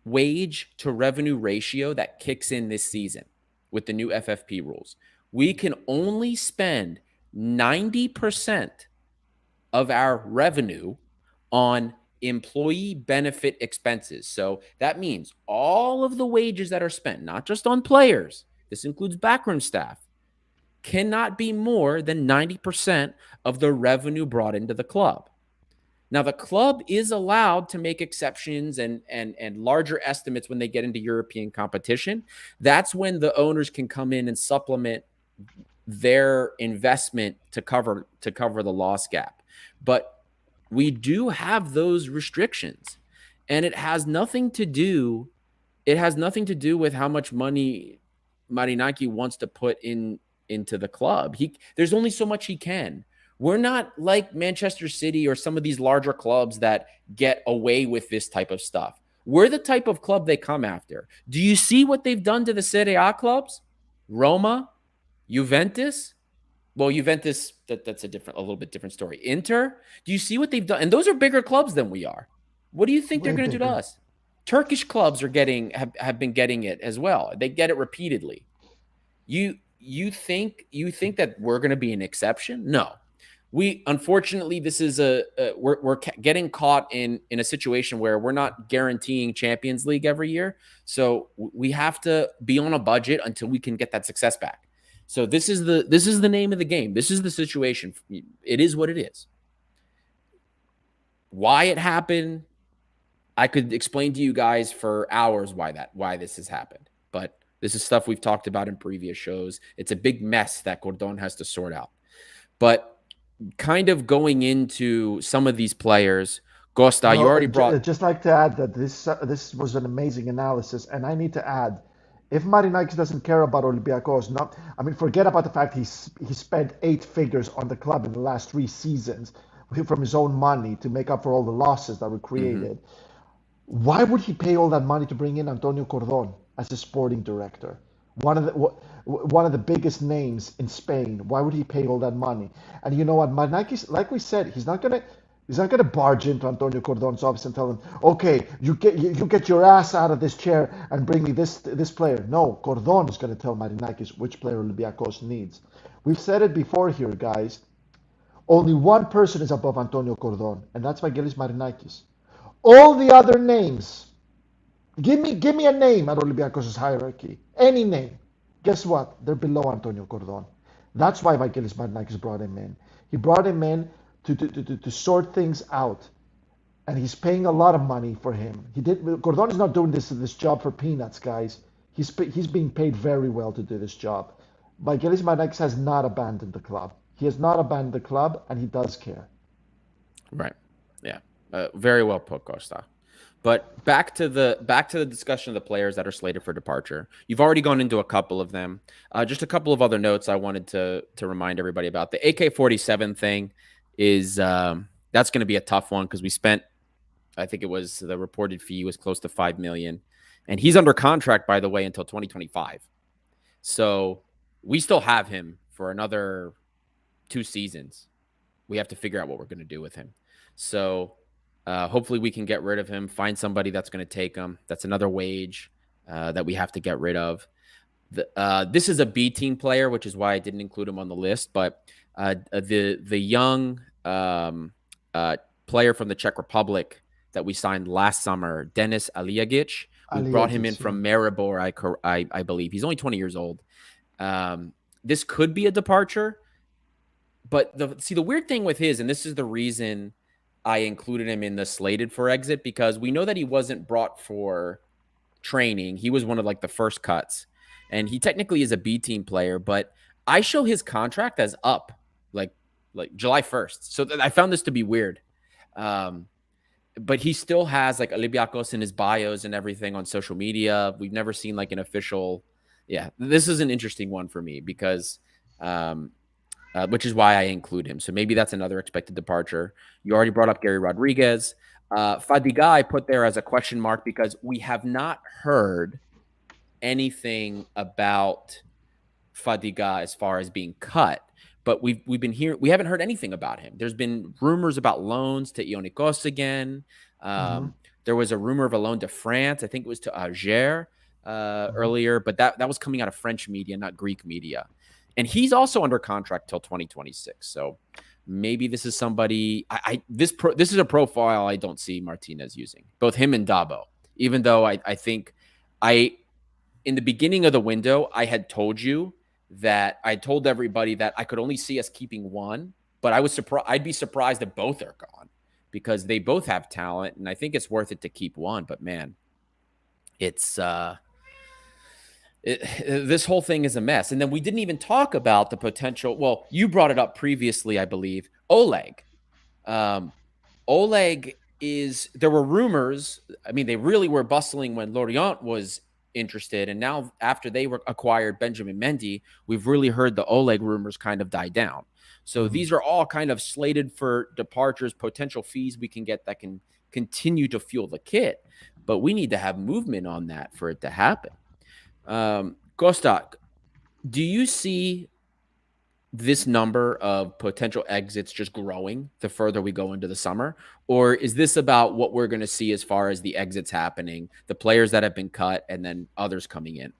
S1: wage to revenue ratio that kicks in this season with the new FFP rules. We can only spend 90% of our revenue on employee benefit expenses. So that means all of the wages that are spent, not just on players, this includes backroom staff, cannot be more than 90% of the revenue brought into the club. Now, the club is allowed to make exceptions and larger estimates when they get into European competition. That's when the owners can come in and supplement their investment to cover the loss gap. But we do have those restrictions, and it has nothing to do with how much money Marinaki wants to put into the club. There's only so much he can. We're not like Manchester City or some of these larger clubs that get away with this type of stuff. We're the type of club they come after. Do you see what they've done to the Serie A clubs? Roma, Juventus. Well, Juventus, that's a little bit different story. Inter, do you see what they've done? And those are bigger clubs than we are. What do you think they're
S2: Way
S1: going to do to
S2: bigger.
S1: us? Turkish clubs have been getting it as well. They get it repeatedly. You think that we're going to be an exception? No. We unfortunately, this is we're getting caught in a situation where we're not guaranteeing Champions League every year. So we have to be on a budget until we can get that success back. So this is the name of the game. This is the situation. It is what it is. Why it happened, I could explain to you guys for hours why this has happened. But this is stuff we've talked about in previous shows. It's a big mess that Cordon has to sort out. But kind of going into some of these players, Costa, you
S2: No,
S1: already brought.
S2: just like to add that this was an amazing analysis, and I need to add, if Marinakis doesn't care about Olympiacos, not I mean, forget about the fact he spent 8 figures on the club in the last 3 seasons from his own money to make up for all the losses that were
S1: Mhm.
S2: created. Why would he pay all that money to bring in Antonio Cordon as a sporting director? One of the biggest names in Spain. Why would he pay all that money? And you know what, Marinakis, like we said, he's not gonna barge into Antonio Cordon's office and tell him, okay, you get your ass out of this chair and bring me this player. No, Cordon is gonna tell Marinakis which player Olympiacos needs. We've said it before here, guys. Only one person is above Antonio Cordon, and that's Vangelis Marinakis. All the other names, give me a name at Olympiacos' hierarchy. Any name. Guess what? They're below Antonio Cordon. That's why Vangelis Marinakis brought him in. He brought him in to sort things out. And he's paying a lot of money for him. Cordon is not doing this job for peanuts, guys. He's being paid very well to do this job. Vangelis Marinakis has not abandoned the club. He has not abandoned the club, and he does care.
S1: Right. Yeah. Very well put, Costa. But back to the discussion of the players that are slated for departure. You've already gone into a couple of them. Just a couple of other notes I wanted to remind everybody about. The AK-47 thing is that's going to be a tough one because we spent, I think it was the reported fee was close to 5 million, and he's under contract, by the way, until 2025. So we still have him for another 2 seasons. We have to figure out what we're going to do with him. So hopefully we can get rid of him, find somebody that's going to take him. That's another wage that we have to get rid of. This is a B team player, which is why I didn't include him on the list. But the young player from the Czech Republic that we signed last summer, Denis Aliagic, we brought him in
S2: Aliagic, yeah.
S1: from Maribor, I believe. He's only 20 years old. This could be a departure. But the weird thing with his, and this is the reason I included him in the slated for exit, because we know that he wasn't brought for training. He was one of like the first cuts, and he technically is a B team player. But I show his contract as up, like July 1st. So I found this to be weird. Um, but he still has like Olympiakos in his bios and everything on social media. We've never seen like an official. Yeah, this is an interesting one for me because which is why I include him. So maybe that's another expected departure. You already brought up Gary Rodriguez. Fadiga I put there as a question mark because we have not heard anything about Fadiga as far as being cut. But we've been here. We haven't heard anything about him. There's been rumors about loans to Olympiakos again.
S2: Mm-hmm.
S1: There was a rumor of a loan to France. I think it was to Alger
S2: Mm-hmm.
S1: earlier, but that was coming out of French media, not Greek media. And he's also under contract till 2026. So maybe this is somebody. This is a profile I don't see Martinez using. Both him and Dabo. Even though I think I in the beginning of the window I had told you that I told everybody that I could only see us keeping one, but I was surprised. I'd be surprised if both are gone because they both have talent, and I think it's worth it to keep one. But man, it's this whole thing is a mess. And then we didn't even talk about the potential. Well, you brought it up previously, I believe. Oleg. Um, Oleg is. There were rumors. I mean, they really were bustling when Lorient was interested, and now after they were acquired Benjamin Mendy, we've really heard the Oleg rumors kind of die down. So
S2: Mm-hmm.
S1: these are all kind of slated for departures, potential fees we can get that can continue to fuel the kit. But we need to have movement on that for it to happen. Kostak, do you see this number of potential exits just growing the further we go into the summer? Or is this about what we're going to see as far as the exits happening, the players that have been cut, and then others coming in?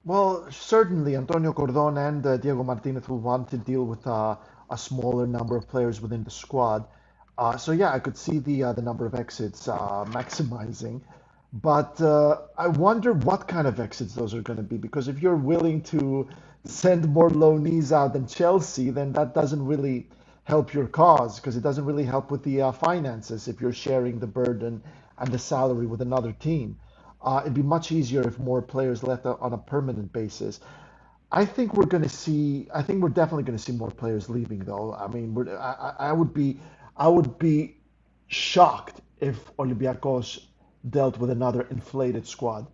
S2: Well, certainly Antonio Cordon and Diego Martinez will want to deal with a smaller number of players within the squad. So yeah, I could see the number of exits maximizing, but I wonder what kind of exits those are going to be. Because if you're willing to send more loanees out than Chelsea, then that doesn't really help your cause because it doesn't really help with the finances if you're sharing the burden and the salary with another team. It'd be much easier if more players left on a permanent basis. I think we're going to see. I think we're definitely going to see more players leaving, though. I mean, I would be. I would be shocked if Olympiakos dealt with another inflated squad.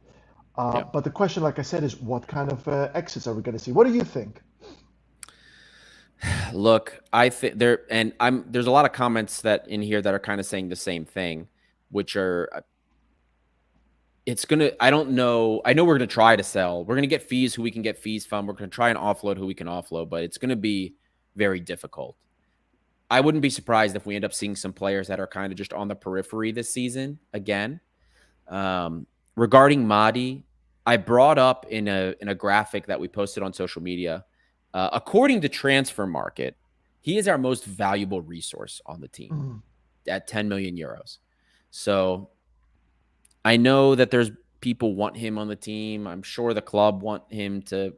S1: Yeah.
S2: But the question, like I said, is what kind of exits are we going to see? What do you think?
S1: Look, I think there's a lot of comments that in here that are kind of saying the same thing, which are it's gonna I don't know. I know we're gonna try to sell. We're gonna get fees who we can get fees from. We're gonna try and offload who we can offload, but it's gonna be very difficult. I wouldn't be surprised if we end up seeing some players that are kind of just on the periphery this season again. Regarding Mahdi, I brought up in a graphic that we posted on social media. According to Transfer Market, he is our most valuable resource on the team
S2: Mm.
S1: at 10 million euros. So I know that there's people want him on the team. I'm sure the club want him to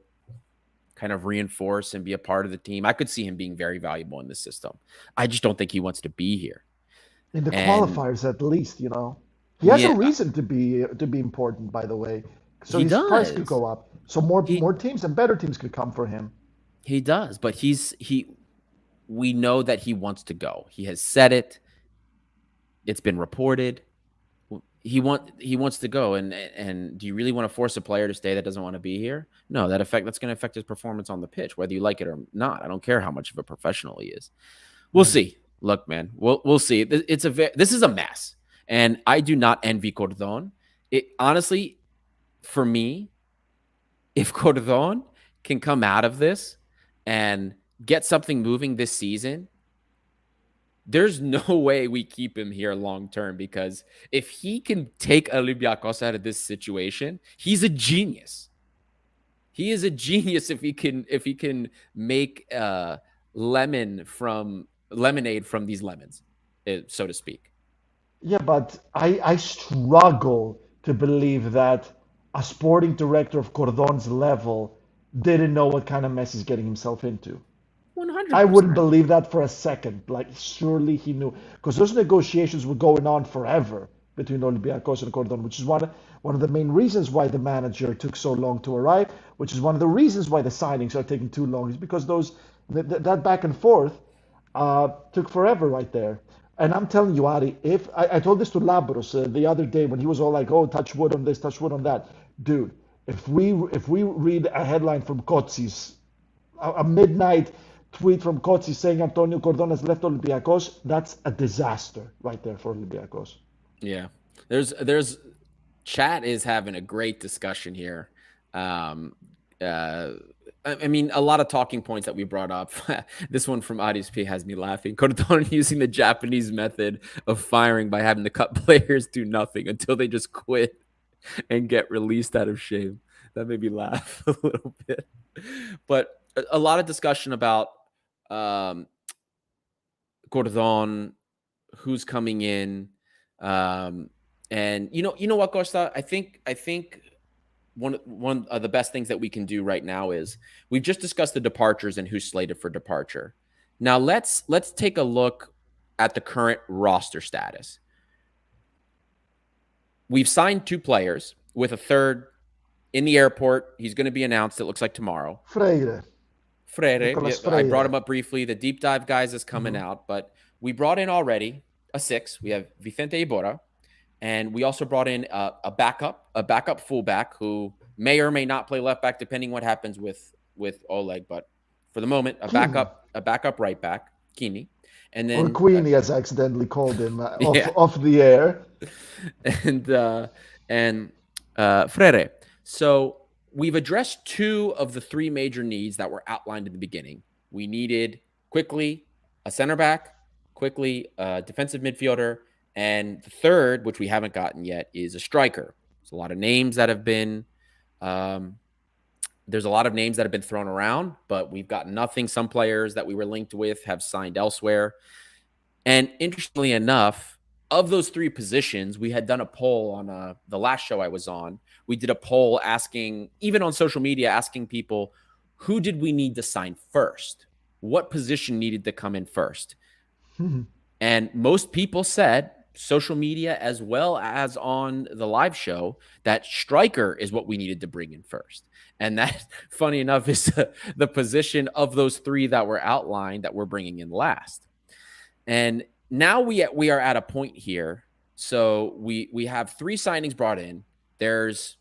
S1: kind of reinforce and be a part of the team. I could see him being very valuable in this system. I just don't think he wants to be here.
S2: In the
S1: And
S2: qualifiers, at least, you know, he has a
S1: yeah,
S2: reason to be important. By the way, so
S1: he
S2: his price could
S1: does.
S2: go up. So more
S1: He
S2: teams and better teams could come for him.
S1: he does, but he we know that he wants to go. He has said it. It's been reported. He wants to go, and do you really want to force a player to stay that doesn't want to be here? No, that's going to affect his performance on the pitch, whether you like it or not. I don't care how much of a professional he is. We'll
S2: Mm.
S1: see. Look, man, we'll see. This is a mess, and I do not envy Cordon. It honestly, for me, if Cordon can come out of this and get something moving this season, there's no way we keep him here long term, because if he can take Olympiakos out of this situation, he's a genius. He is a genius if he can make lemonade from these lemons, so to speak.
S2: Yeah, but I struggle to believe that a sporting director of Cordon's level didn't know what kind of mess he's getting himself into. I wouldn't
S1: 100%.
S2: believe that for a second. Like, surely he knew. Because those negotiations were going on forever between Olympiacos and Cordon, which is one of the main reasons why the manager took so long to arrive, which is one of the reasons why the signings are taking too long, is because that back and forth took forever right there. And I'm telling you, Ari, if I told this to Labros the other day when he was all like, "Oh, touch wood on this, touch wood on that," dude. If we read a headline from Kotsis, a midnight tweet from Kotsi saying Antonio Cordon has left Olympiacos, that's a disaster right there for Olympiacos.
S1: Yeah. There's chat is having a great discussion here. Um, uh, I mean, a lot of talking points that we brought up. This one from Adi's P has me laughing. Cordon using the Japanese method of firing by having the cut players do nothing until they just quit and get released out of shame. That made me laugh a little bit. But a lot of discussion about um, Cordon, who's coming in, um, and you know what, Costa. I think one of the best things that we can do right now is we've just discussed the departures and who's slated for departure. Now let's take a look at the current roster status. We've signed 2 players with a third in the airport. He's going to be announced, it looks like tomorrow.
S2: Freire,
S1: Freire,
S2: Nicolas
S1: I brought
S2: Freire.
S1: him up briefly. The deep dive guys is coming
S2: Mhm.
S1: out, but we brought in already a 6. We have Vicente Iborra, and we also brought in a backup fullback who may or may not play left back depending what happens with Oleg. But for the moment,
S2: Kini,
S1: a backup right back, Kini, and
S2: or
S1: then
S2: Queenie, as I accidentally called him
S1: yeah,
S2: off the air.
S1: and Freire. So we've addressed 2 of the 3 major needs that were outlined in the beginning. We needed quickly a center back, quickly a defensive midfielder, and the third, which we haven't gotten yet, is a striker. There's a lot of names that have been um, there's a lot of names that have been thrown around, but we've got nothing. Some players that we were linked with have signed elsewhere. And interestingly enough, of those 3 positions, we had done a poll on the last show I was on. We did a poll asking, even on social media, asking people, who did we need to sign first? What position needed to come in first?
S2: Mhm.
S1: And most people said, social media as well as on the live show, that striker is what we needed to bring in first. And that, funny enough, is the position of those 3 that were outlined that we're bringing in last. And now we are at a point here. So we have 3 signings brought in. There's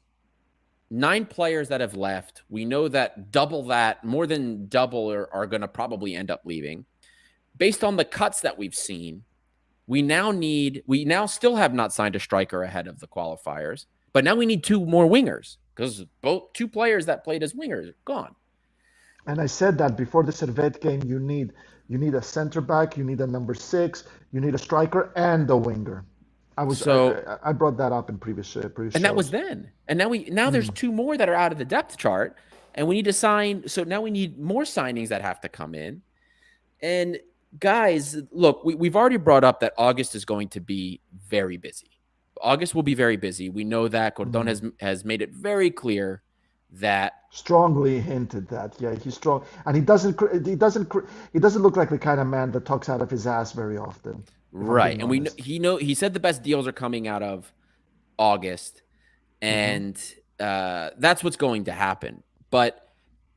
S1: 9 players that have left. We know that more than double are going to probably end up leaving. Based on the cuts that we've seen, we now still have not signed a striker ahead of the qualifiers, but now we need 2 more wingers because both 2 players that played as wingers are gone.
S2: And I said that before the Servette game, you need a center back, you need a number 6, you need a striker and a winger.
S1: So
S2: I brought that up in previous
S1: and that was
S2: shows.
S1: then. And now there's 2 more that are out of the depth chart and we need to sign. So now we need more signings that have to come in. And guys, look, we've already brought up that August is going to be very busy. August will be very busy. We know that Cordon
S2: Mm.
S1: has made it very clear that
S2: Strongly hinted that, yeah, he's strong, and he doesn't look like the kind of man that talks out of his ass very often, if I'm
S1: right,
S2: being
S1: and
S2: honest.
S1: he said the best deals are coming out of August,
S2: Hmm.
S1: and that's what's going to happen. But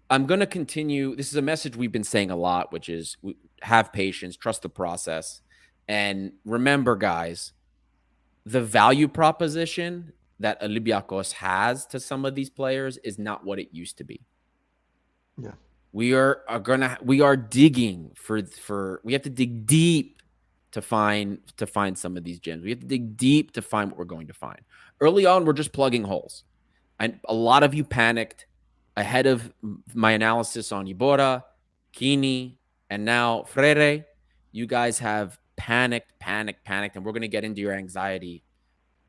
S1: I'm going to continue. This is a message we've been saying a lot, which is have patience, trust the process, and remember, guys, the value proposition that Olympiakos has to some of these players is not what it used to be.
S2: Yeah.
S1: We are digging for we have to dig deep to find some of these gems. We have to dig deep to find what we're going to find. Early on, we're just plugging holes. And a lot of you panicked ahead of my analysis on Ibora, Kini, and now Freire. You guys have panicked, and we're going to get into your anxiety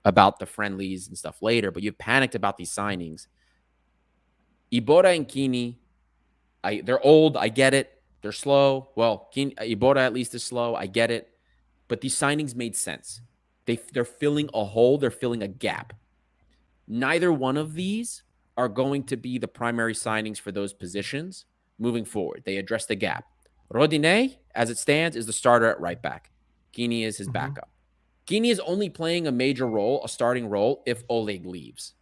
S1: about the friendlies and stuff later, but you've panicked about these signings. Ibora and Kini, they're old. I get it. They're slow. Well, Ibora at least is slow. I get it. But these signings made sense. They're filling a hole. They're filling a gap. Neither one of these are going to be the primary signings for those positions moving forward. They address the gap. Rodinei, as it stands, is the starter at right back. Kini is his
S2: Hmm.
S1: backup. Kini is only playing a major role, a starting role, if Oleg leaves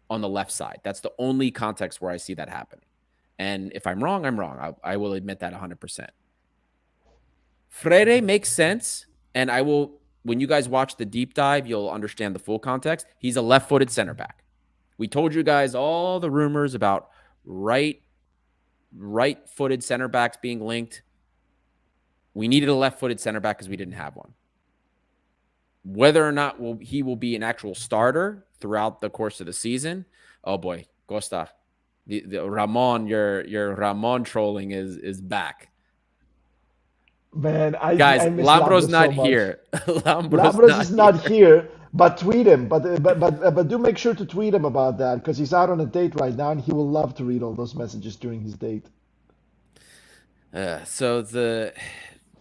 S1: on the left side. That's the only context where I see that happening. And if I'm wrong, I'm wrong. I will admit that 100%. Freire makes sense. And when you guys watch the deep dive, you'll understand the full context. He's a left footed center back. We told you guys all the rumors about right footed center backs being linked. We needed a left footed center back because we didn't have one. Whether or not he will be an actual starter throughout the course of the season, oh boy, Costa, the Ramon, your Ramon trolling is back.
S2: Man,
S1: Guys,
S2: I miss
S1: Lambro's
S2: Lambros so
S1: not
S2: much.
S1: here. Lambro's
S2: Lambros
S1: not
S2: is not
S1: here.
S2: here, but tweet him. But do make sure to tweet him about that because he's out on a date right now, and he will love to read all those messages during his date.
S1: So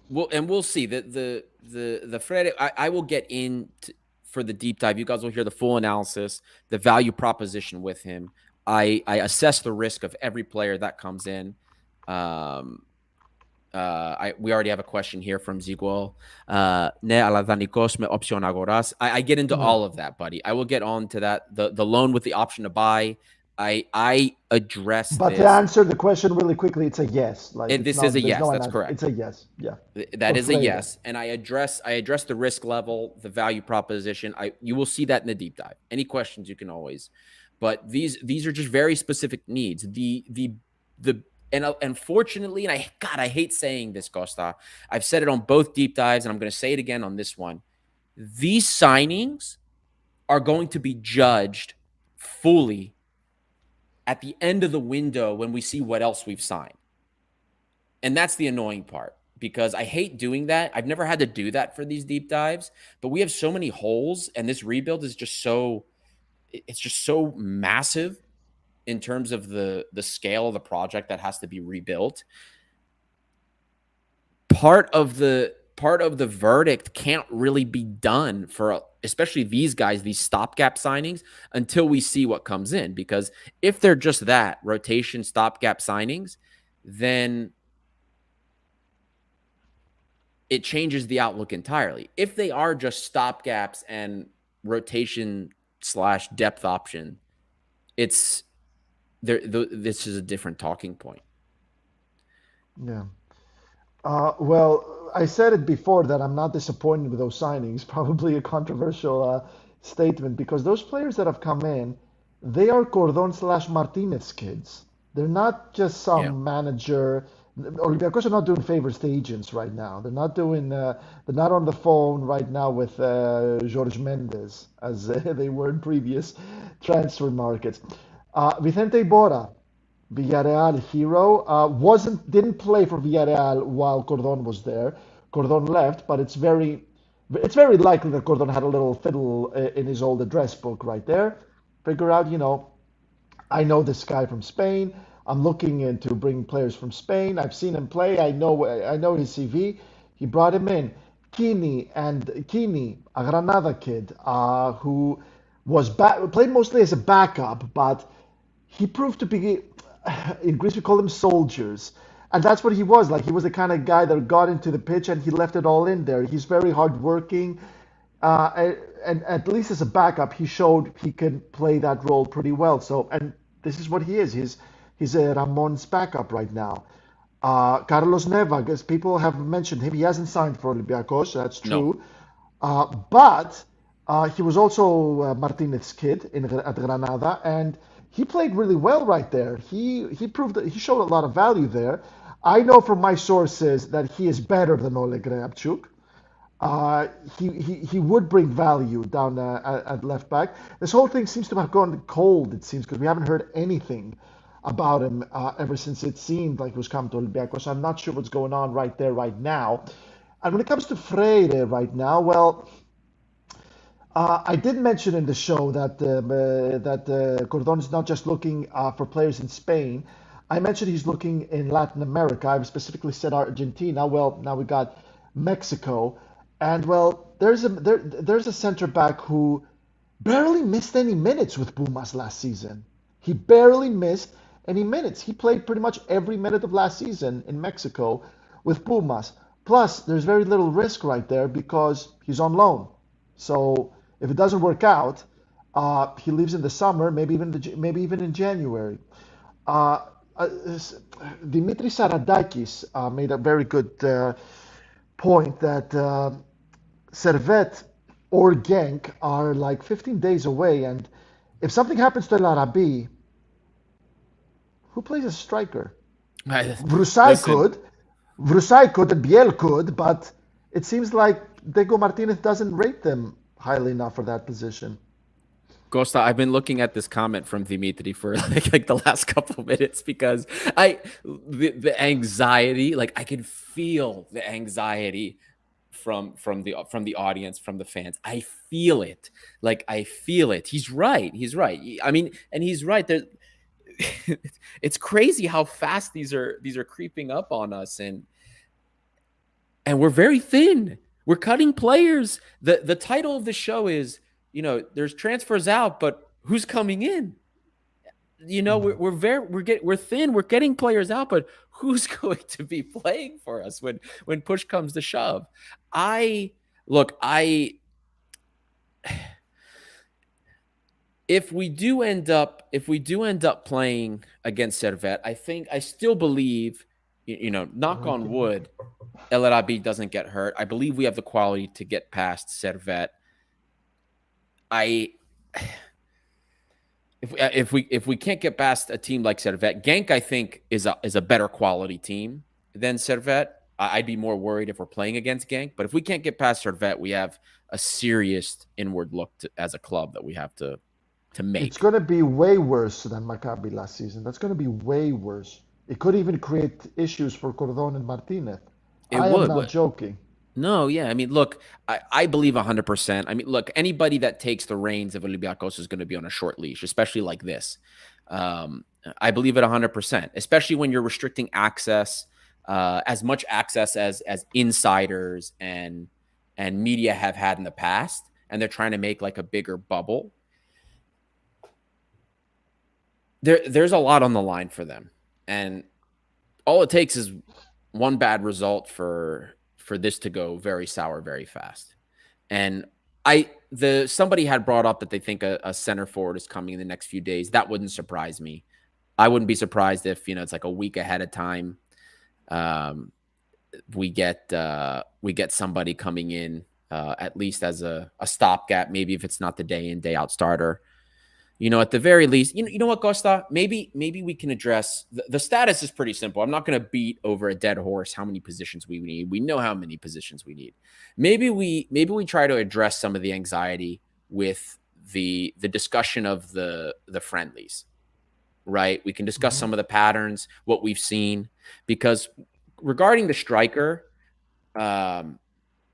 S1: we'll see the Fred. I will get in for the deep dive. You guys will hear the full analysis, the value proposition with him. I assess the risk of every player that comes in. Um, we already have a question here from Ziguel. Ne Olympiakos me option agoras. I get into
S2: Yeah.
S1: all of that, buddy. I will get on to that. The loan with the option to buy. I address
S2: But to
S1: this,
S2: answer the question really quickly, it's a yes. Like
S1: and
S2: it's
S1: this is
S2: not.
S1: a
S2: There's
S1: yes.
S2: no
S1: That's
S2: answer.
S1: correct.
S2: It's a yes. Yeah.
S1: That
S2: For
S1: is a
S2: Freire.
S1: yes, and I address the risk level, the value proposition. You will see that in the deep dive. Any questions you can always, but these are just very specific needs. The and unfortunately, and I hate saying this, Costa. I've said it on both deep dives, and I'm going to say it again on this one. These signings are going to be judged fully at the end of the window when we see what else we've signed. And that's the annoying part because I hate doing that. I've never had to do that for these deep dives, but we have so many holes and this rebuild is just so massive in terms of the scale of the project that has to be rebuilt. Part of the verdict can't really be done for especially these guys, these stopgap signings, until we see what comes in. Because if they're just that rotation stopgap signings, then it changes the outlook entirely. If they are just stopgaps and rotation slash depth option, it's there. This is a different talking point.
S2: Yeah. Well, I said it before that I'm not disappointed with those signings. Probably a controversial statement because those players that have come in, they are Cordon slash Martinez kids. They're not just
S1: Yeah.
S2: some manager. Olympiacos are not doing favors to agents right now. They're not doing. They're not on the phone right now with Jorge Mendes as they were in previous transfer markets. Vicente Bora, Villarreal hero, didn't play for Villarreal while Cordon was there. Cordon left, but it's very likely that Cordon had a little fiddle in his old address book right there. Figure out, I know this guy from Spain. I'm looking into bringing players from Spain. I've seen him play. I know his CV. He brought him in. Kini, a Granada kid, who played mostly as a backup, but he proved to be, in Greece we call them soldiers. And that's what he was. Like, he was the kind of guy that got into the pitch and he left it all in there. He's very hardworking. And at least as a backup, he showed he can play that role pretty well. So, and this is what he is. He's a Ramon's backup right now. Carlos Neva, because people have mentioned him. He hasn't signed for Olympiakos, that's
S1: No.
S2: true. But he was also Martinez's kid at Granada, and he played really well right there. He proved that he showed a lot of value there. I know from my sources that he is better than Oleg Reabchuk. He would bring value down at left back. This whole thing seems to have gone cold, it seems, because we haven't heard anything about him ever since it seemed like he was coming to Olympiacos. I'm not sure what's going on right there, right now. And when it comes to Freire right now, well, I did mention in the show that Cordon is not just looking for players in Spain. I mentioned he's looking in Latin America. I specifically said Argentina. Well, now we got Mexico, and well, there's a center back who barely missed any minutes with Pumas last season. He barely missed any minutes. He played pretty much every minute of last season in Mexico with Pumas. Plus, there's very little risk right there because he's on loan. So if it doesn't work out, he leaves in the summer, maybe even in January. Uh, uh, Dimitri Saradakis made a very good point that Servette or Genk are like 15 days away, and if something happens to El Arabi, who plays as striker? Vrusai
S1: Listen,
S2: could, Vrusai could, and Biel could, but it seems like Diego Martinez doesn't rate them highly enough for that position.
S1: Costa, I've been looking at this comment from Dimitri for like the last couple of minutes because the anxiety, like I can feel the anxiety from the audience, from the fans. I feel it. Like I feel it. He's right. He's right. I mean, and he's right. There, it's crazy how fast these are creeping up on us, and we're very thin. We're cutting players. The title of the show is, there's transfers out, but who's coming in? We're thin. We're getting players out, but who's going to be playing for us when push comes to shove? I look, I if we do end up playing against Servette, I still believe, knock on wood, El Arabi doesn't get hurt. I believe we have the quality to get past Servette. I if we can't get past a team like Servette, Genk I think is a better quality team than Servette. I'd be more worried if we're playing against Genk, but if we can't get past Servette, we have a serious inward look as a club that we have to
S2: It's
S1: make.
S2: going to be way worse than Maccabi last season. That's going to be way worse. It could even create issues for Cordon and Martinez.
S1: It
S2: I am
S1: would.
S2: not joking.
S1: No, yeah. I mean, look, I believe 100%. I mean, look, anybody that takes the reins of Olympiacos is going to be on a short leash, especially like this. I believe it 100%, especially when you're restricting access, as much access as insiders and media have had in the past, and they're trying to make like a bigger bubble. There's a lot on the line for them, and all it takes is one bad result for this to go very sour very fast. And somebody had brought up that they think a center forward is coming in the next few days. That wouldn't surprise me. I wouldn't be surprised if it's like a week ahead of time. Um, we get somebody coming in at least as a stopgap. Maybe if it's not the day in day out starter, at the very least, you know what, Costa? Maybe we can address the status is pretty simple. I'm not going to beat over a dead horse how many positions we need. We know how many positions we need. Maybe we try to address some of the anxiety with the discussion of the friendlies, right? We can discuss
S2: Mhm.
S1: some of the patterns, what we've seen, because regarding the striker, um,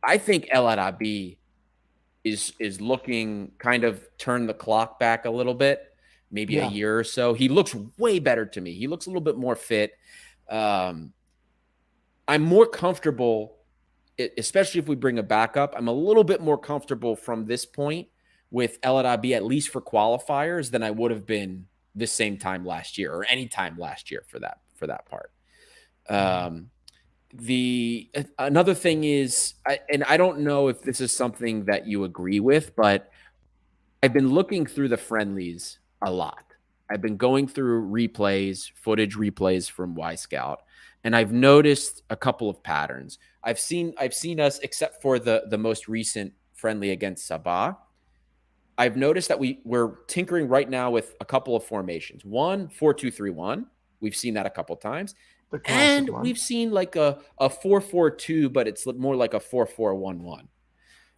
S1: I think El Arabi is looking kind of turn the clock back a little bit, maybe a
S2: Yeah.
S1: year or so. He looks way better to me. He looks a little bit more fit. Um, I'm more comfortable, especially if we bring a backup. I'm a little bit more comfortable from this point with El Arabi, at least for qualifiers, than I would have been this same time last year or any time last year for that part.
S2: Mhm.
S1: Um, the another thing is, and I don't know if this is something that you agree with, but I've been looking through the friendlies a lot. I've been going through footage replays from Y Scout, and I've noticed a couple of patterns. I've seen us, except for the most recent friendly against Sabah. I've noticed that we're tinkering right now with a couple of formations. One, 4-2-3-1. We've seen that a couple of times.
S2: The classic
S1: And
S2: one.
S1: we've seen like a 4-4-2, but it's more like a 4-4-1-1.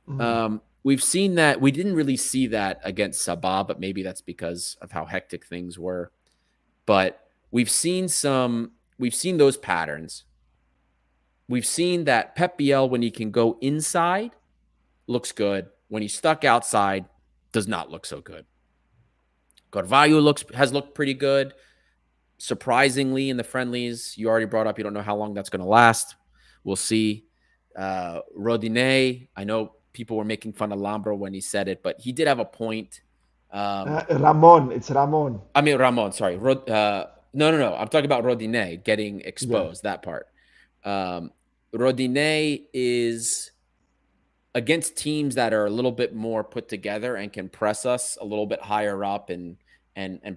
S2: Mm.
S1: We've seen that. We didn't really see that against Sabah, but maybe that's because of how hectic things were. But we've seen those patterns. We've seen that Pep Biel, when he can go inside, looks good. When he's stuck outside, does not look so good. Carvalho has looked pretty good. Surprisingly, in the friendlies, you already brought up, you don't know how long that's going to last. We'll see. Rodinei, I know people were making fun of Lambro when he said it, but he did have a point.
S2: Ramon, it's Ramon.
S1: I mean, Ramon, sorry. No, no, no. I'm talking about Rodinei getting
S2: Yeah.
S1: exposed, that part. Um, Rodinei is against teams that are a little bit more put together and can press us a little bit higher up and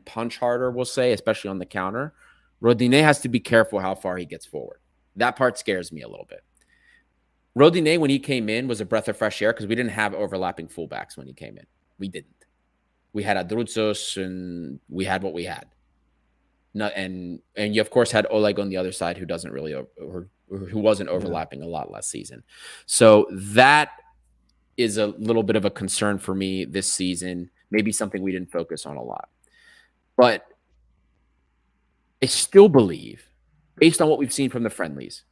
S1: punch harder, we'll say, especially on the counter. Rodinei has to be careful how far he gets forward. That part scares me a little bit. Rodinei, when he came in, was a breath of fresh air because we didn't have overlapping fullbacks when he came in. We didn't. We had Adruzos and we had what we had. No, and you of course had Oleg on the other side who doesn't really or who wasn't
S2: Yeah.
S1: overlapping a lot last season. So that is a little bit of a concern for me this season. Maybe something we didn't focus on a lot. But I still believe, based on what we've seen from the friendlies,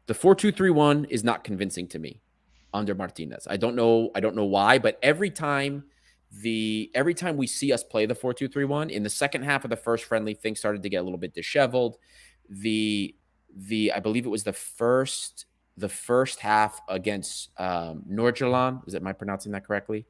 S1: the 4-2-3-1 is not convincing to me under Martinez. I don't know. I don't know why, but every time we see us play the 4-2-3-1 in the second half of the first friendly, things started to get a little bit disheveled. The I believe it was the first half against Nordjylland. Is it, am I pronouncing that correctly?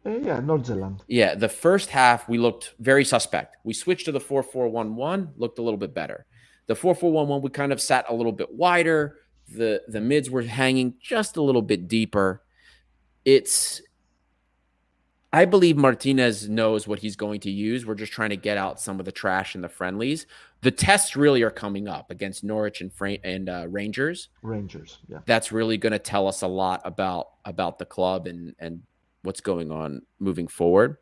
S2: Yeah, North Zealand.
S1: Yeah, the first half we looked very suspect. We switched to the 4-4-1-1, looked a little bit better. The 4-4-1-1, we kind of sat a little bit wider. The mids were hanging just a little bit deeper. It's I believe Martinez knows what he's going to use. We're just trying to get out some of the trash in the friendlies. The tests really are coming up against Norwich and Rangers.
S2: Rangers. Yeah.
S1: That's really going to tell us a lot about the club and what's going on moving forward.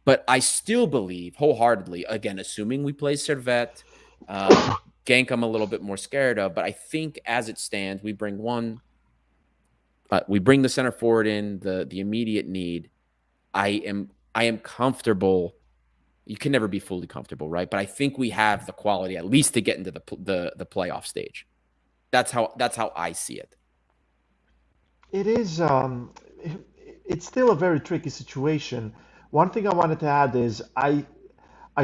S1: But I still believe wholeheartedly, again, assuming we play Servette, Gank, I'm a little bit more scared of. But I think as it stands, we bring the center forward in the immediate need. I am comfortable. You can never be fully comfortable, right? But I think we have the quality at least to get into the playoff stage. That's how I see it.
S2: It is. It's still a very tricky situation. One thing I wanted to add is I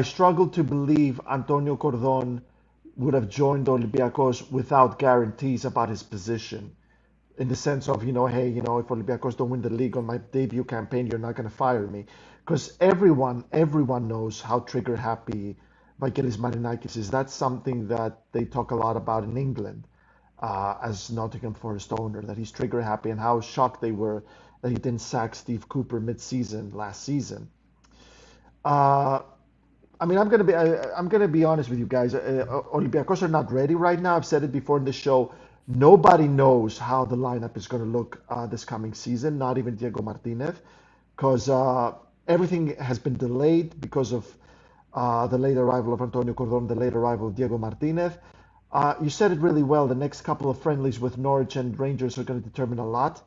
S2: struggle to believe Antonio Cordon would have joined Olympiacos without guarantees about his position. In the sense of, hey, if Olympiacos don't win the league on my debut campaign, you're not going to fire me. Because everyone knows how trigger happy Vagelis Marinakis is. That's something that they talk a lot about in England as Nottingham Forest owner, that he's trigger happy and how shocked they were that he didn't sack Steve Cooper mid-season last season. Uh, I'm gonna be honest with you guys. Olympiacos are not ready right now. I've said it before in the show. Nobody knows how the lineup is going to look this coming season, not even Diego Martinez, because everything has been delayed because of the late arrival of Antonio Cordon, the late arrival of Diego Martinez. You said it really well. The next couple of friendlies with Norwich and Rangers are going to determine a lot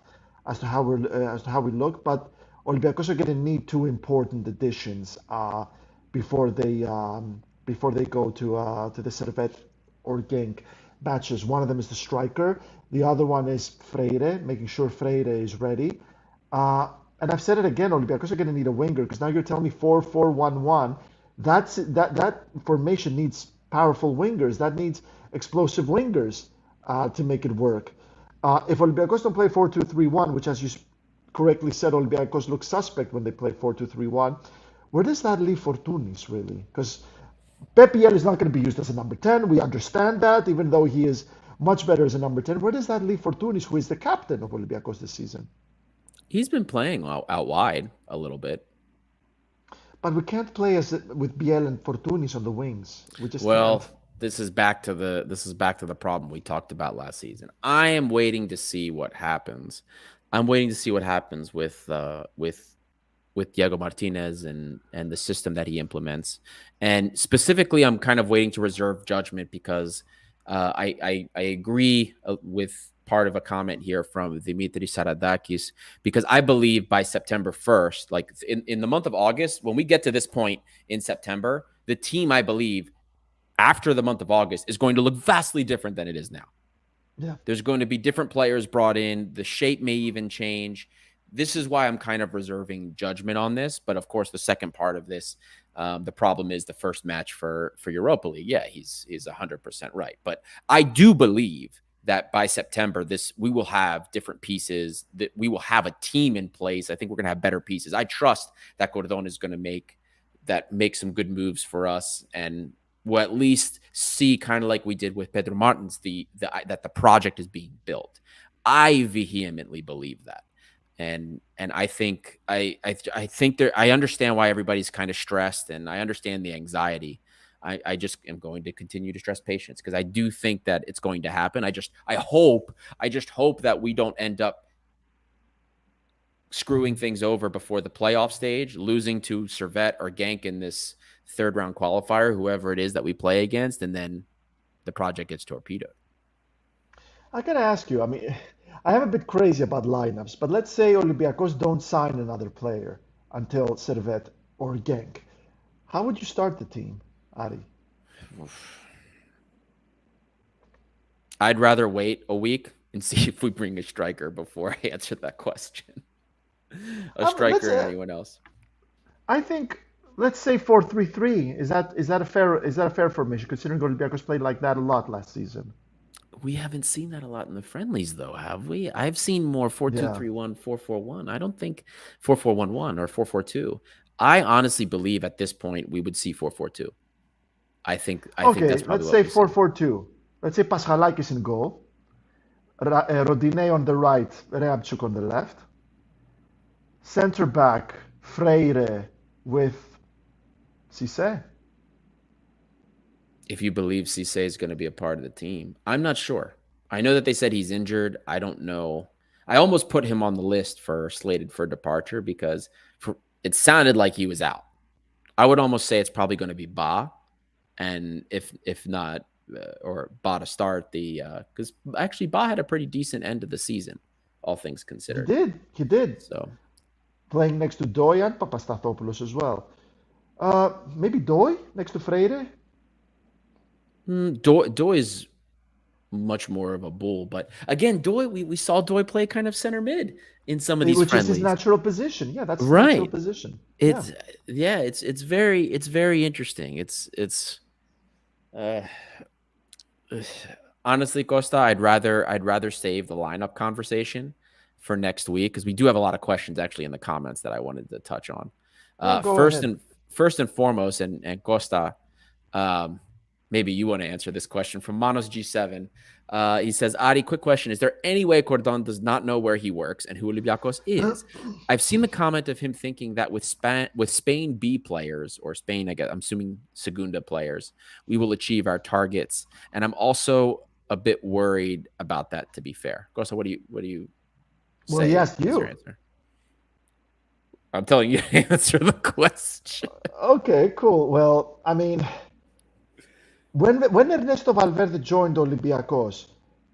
S2: as to how we look. But Olympiacos are going to need two important additions before they go to the Servette or Genk matches. One of them is the striker. The other one is Freire, making sure Freire is ready. And I've said it again, Olympiacos are going to need a winger because now you're telling me 4-4-1-1. That formation needs powerful wingers. That needs explosive wingers to make it work. If Olympiacos don't play 4-2-3-1, which as you correctly said, Olympiacos looks suspect when they play 4-2-3-1, where does that leave Fortounis really? Because Pep Biel is not going to be used as a number 10. We understand that, even though he is much better as a number 10. Where does that leave Fortounis, who is the captain of Olympiacos this season?
S1: He's been playing out wide a little bit.
S2: But we can't play with Biel and Fortounis on the wings. We just
S1: Well,
S2: can't.
S1: this is back to the problem we talked about last season. I am waiting to see what happens. I'm waiting to see what happens with Diego Martinez and the system that he implements. And specifically, I'm kind of waiting to reserve judgment because I agree with part of a comment here from Dimitri Saradakis, because I believe by September 1st, like in the month of August, when we get to this point in September, the team, I believe, after the month of August is going to look vastly different than it is now.
S2: Yeah.
S1: There's going to be different players brought in. The shape may even change. This is why I'm kind of reserving judgment on this. But of course, the second part of this, the problem is the first match for Europa League. Yeah, he's 100% right. But I do believe that by September, we will have different pieces, that we will have a team in place. I think we're going to have better pieces. I trust that Cordon is going to make some good moves for us, and we'll at least see, kind of like we did with Pedro Martins, that the project is being built. I vehemently believe that. And I think I think I understand why everybody's kind of stressed, and I understand the anxiety. I just am going to continue to stress patience because I do think that it's going to happen. I just hope that we don't end up screwing things over before the playoff stage, losing to Servette or Genk in this third round qualifier, whoever it is that we play against, and then the project gets torpedoed.
S2: I gotta ask you, I mean, I am a bit crazy about lineups, but let's say Olympiacos don't sign another player until Servette or Genk. How would you start the team, Ari?
S1: I'd rather wait a week and see if we bring a striker before I answer that question. A striker and anyone else.
S2: I think let's say 4-3-3. Is that a fair formation considering Olympiacos played like that a lot last season?
S1: We haven't seen that a lot in the friendlies, though, have we? I've seen more 4-2-3-1, 4-4-1. I don't think 4-4-1-1 or 4-4-2. I honestly believe at this point we would see 4-4-2. I think that's probably
S2: let's
S1: what
S2: say
S1: we see.
S2: 4-4-2. Let's say Paschalakis in goal, Rodinei on the right, Reabchuk on the left. Center back, Freire with Cisse.
S1: If you believe Cisse is going to be a part of the team, I'm not sure. I know that they said he's injured. I don't know. I almost put him on the list for slated for departure because it sounded like he was out. I would almost say it's probably going to be Ba, and if not, or Ba to start because actually Ba had a pretty decent end of the season, all things considered.
S2: He did.
S1: So
S2: playing next to Doi and Papastathopoulos as well. Maybe Doi next to Freire.
S1: Doi is much more of a bull, but again, Doi, we saw Doi play kind of center mid in some of these
S2: which
S1: friendlies.
S2: Is his natural position. Yeah, that's
S1: right.
S2: His natural position.
S1: It's very interesting. It's honestly, Costa, I'd rather save the lineup conversation for next week because we do have a lot of questions actually in the comments that I wanted to touch on. First and foremost, and Costa, maybe you want to answer this question from Manos G7. He says, Ari, quick question. Is there any way Cordon does not know where he works and who Olympiacos is? I've seen the comment of him thinking that with Spain B players, or Spain, I guess, I'm assuming Segunda players, we will achieve our targets. And I'm also a bit worried about that. To be fair, Gosa, what do you
S2: Well, he
S1: say
S2: asked
S1: is your
S2: you.
S1: answer? I'm telling you to answer the question.
S2: Okay, cool. Well, I mean, when Ernesto Valverde joined Olympiacos,